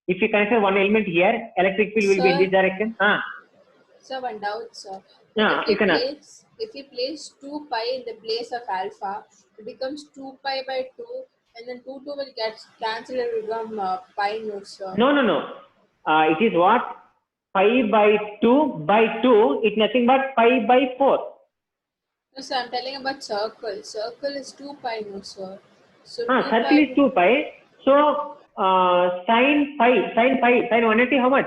If you consider one element here, electric field will be in this direction. Sir, one doubt, sir. Yeah, you can ask. If you place 2 pi in the place of alpha, it becomes 2 pi by 2, and then 2 will get cancelled and become pi nu, sir. No. It is what? Pi by 2 by 2, it's nothing but pi by 4. No, sir, I'm telling about circle. Circle is 2 pi nu, sir. So Circle is 2 pi. So Sine 180, how much?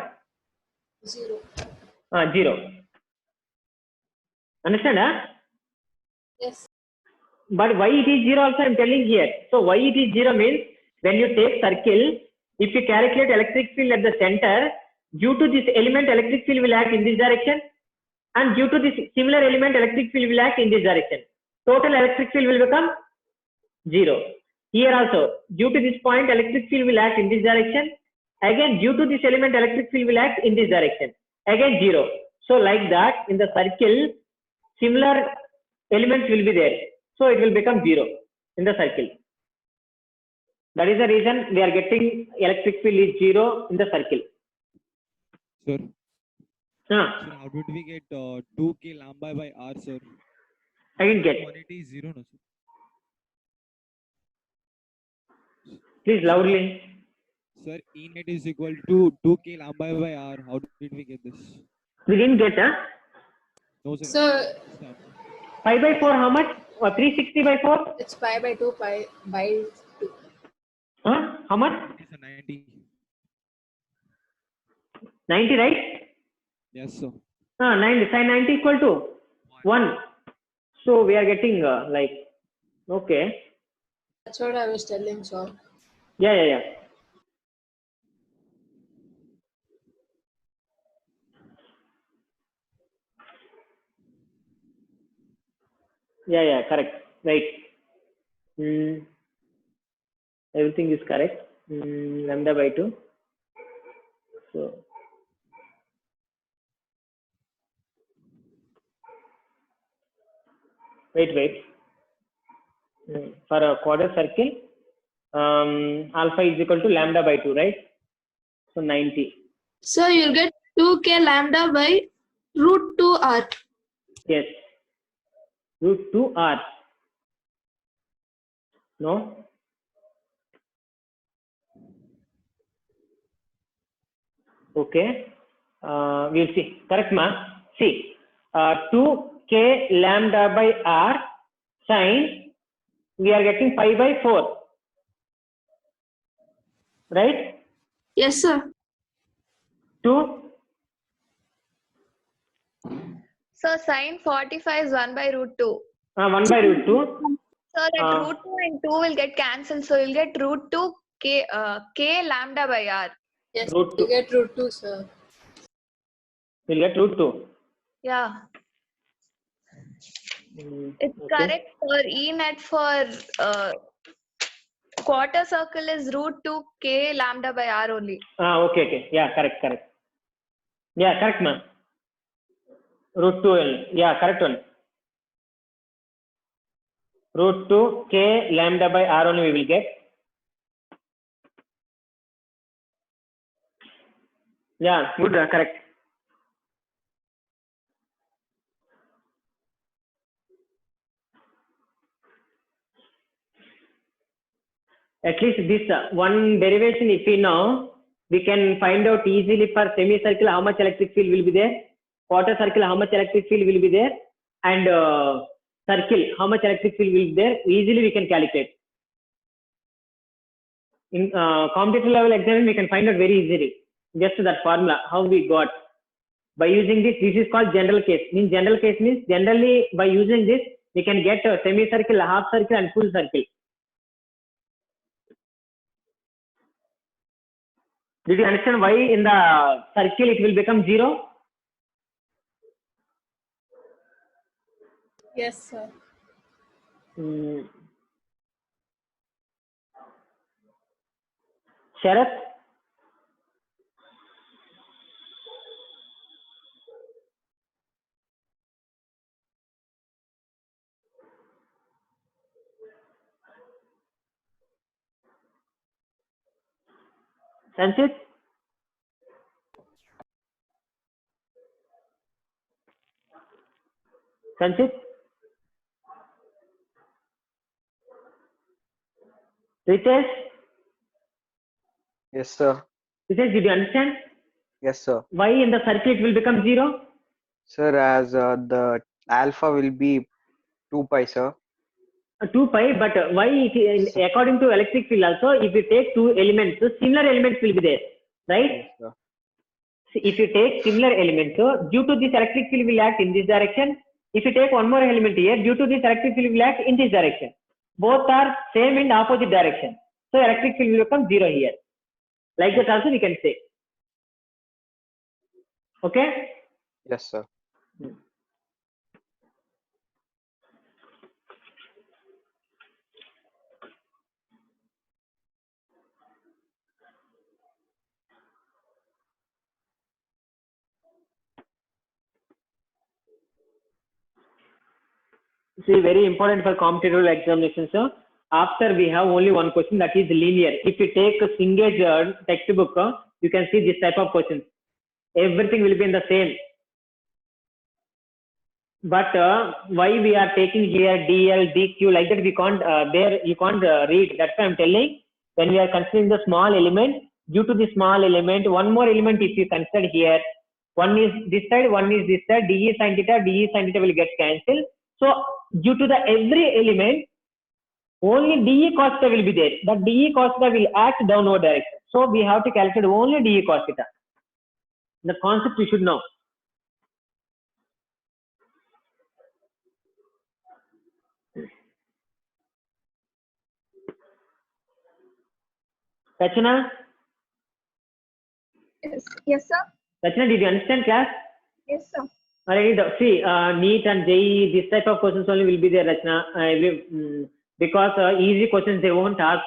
0. 0. Understand? Yes. But why it is 0 also I am telling here. So why it is 0 means when you take circle, if you calculate electric field at the center, due to this element electric field will act in this direction, and due to this similar element electric field will act in this direction. Total electric field will become 0. Here also, due to this point electric field will act in this direction. Again, due to this element electric field will act in this direction. Again 0. So like that, in the circle, similar elements will be there. So it will become 0 in the circle. That is the reason we are getting electric field is 0 in the circle. Sir. Sir, how did we get 2k lambda by r, sir? I didn't get. 180 is 0, no, sir? Please loudly. Sir, E net is equal to 2k lambda by r. How did we get this? We didn't get, No, sir. So pi by 4, how much? 360 by 4? it's pi by 2, pi by 2. How much? It's a 90. 90, right? Yes, sir. 90, sin 90 equal to 1. So we are getting okay. That's what I was telling, so. Yeah. Yeah, correct. Right. Everything is correct. Lambda by 2. So wait. For a quarter circle, alpha is equal to lambda by 2, right? So 90. So you'll get 2k lambda by root 2 r. Yes. Root 2 r. No? Okay. We'll see. Correct, ma? See. 2k lambda by r sine, we are getting pi by 4. Right? Yes, sir. 2. So sine 45 is 1 by root 2. 1 by root 2. So that root 2 and 2 will get cancelled. So you'll get root 2 k lambda by r. Yes, Root you 2. get root 2, sir. We'll get root 2. Yeah. It's Okay. correct for E net for quarter circle is root 2 k lambda by r only. Okay. Yeah, correct. Yeah, correct, ma'am. Root 2, yeah, correct one. Root 2 k lambda by r only we will get. Yeah, good, correct. At least this one derivation, if we know, we can find out easily for semicircle how much electric field will be there, quarter circle how much electric field will be there, and circle how much electric field will be there. Easily we can calculate. In competitive level exam, we can find out very easily. Just that formula, how we got. By using this is called general case. General case means generally by using this, we can get a semicircle, half circle, and full circle. Did you understand why in the circle it will become 0? Yes, sir. Sharath? Sanchit? Sanchit? Ritesh? Yes, sir. Ritesh, did you understand? Yes, sir. Why in the circle it will become 0? Sir, as the alpha will be 2 pi, sir. 2 pi, but why according to electric field also, if you take two elements, so similar elements will be there, right? Yes, sir. So if you take similar elements, so due to this electric field will act in this direction. If you take one more element here, due to this electric field will act in this direction. Both are same in opposite direction. So electric field will become 0 here. Like that also we can say. Okay? Yes, sir. See, very important for competitive examinations. So after we have only one question, that is linear. If you take a single textbook, you can see this type of questions. Everything will be in the same. But why we are taking here DL, DQ like that, we can't there you can't read. That's why I'm telling. When we are considering the small element, due to the small element, one more element if you consider here, one is this side, one is this side, DE sin theta will get cancelled. So due to the every element, only DE cos theta will be there. But DE cos theta will act downward direction. So we have to calculate only DE cos theta. The concept you should know. Rachana? Yes, sir. Rachana, did you understand class? Yes, sir. Already, see, NEET and JEE, this type of questions only will be there, Rachana, because easy questions they won't ask.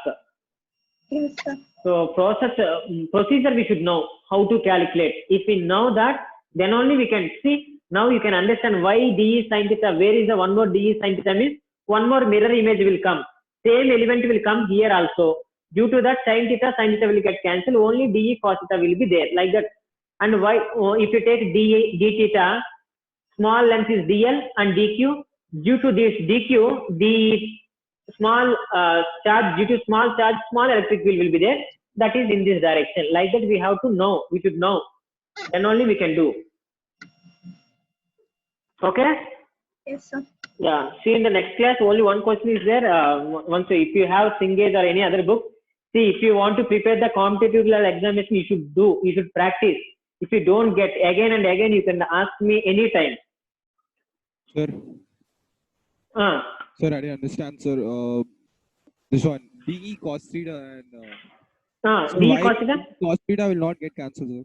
Yes, sir. So procedure we should know how to calculate. If we know that, then only we can see. Now you can understand why DE sin theta. Where is the one more DE sin theta means? One more mirror image will come. Same element will come here also. Due to that, sin theta will get cancelled. Only DE cos theta will be there like that. And why? If you take d theta, small length is dl and dq. Due to this dq, the small charge, due to small charge, small electric field will be there. That is in this direction. Like that, we have to know. We should know. Then only we can do. Okay? Yes, sir. Yeah. See, in the next class, only one question is there. Once if you have Cengage or any other book, see, if you want to prepare the competitive level examination, you should do. You should practice. If you don't get again and again, you can ask me anytime. Sir. Sir, I didn't understand, sir. This one, DE cos theta and so DE cos theta? Cos theta will not get cancelled, sir.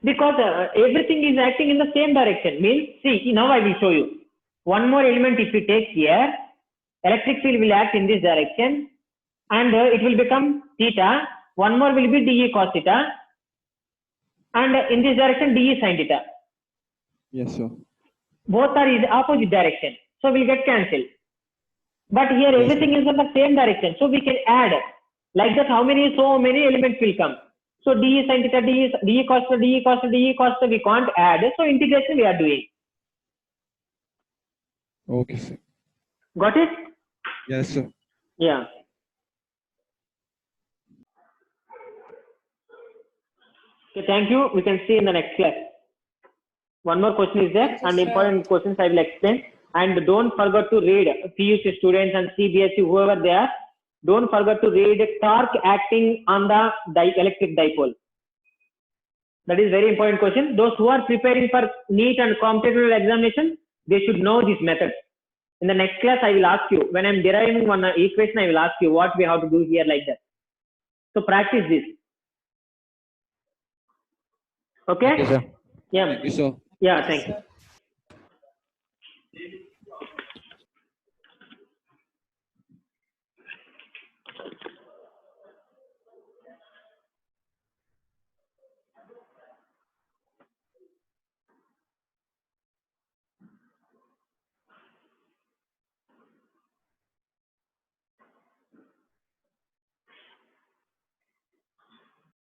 Because everything is acting in the same direction. Means, see, now I will show you. One more element if you take here, electric field will act in this direction and it will become theta. One more will be DE cos theta. And in this direction, DE sin theta. Yes, sir. Both are in opposite direction. So we'll get cancelled. But here everything is in the same direction. So we can add. Like that, so many elements will come. So DE sin theta, DE cos theta, DE cos theta, DE cos theta, we can't add. So integration we are doing. Okay, sir. Got it? Yes, sir. Yeah. Okay, thank you. We can see in the next class. One more question is there, and important questions I will explain. And don't forget to read, PUC students and CBSE, whoever they are, don't forget to read torque acting on the electric dipole. That is very important question. Those who are preparing for NEET and competitive examination, they should know this method. In the next class, I will ask you, when I am deriving one equation, I will ask you what we have to do here like that. So practice this. Okay? Thank you, sir. Yeah. Thank you, sir. Yeah, thank you.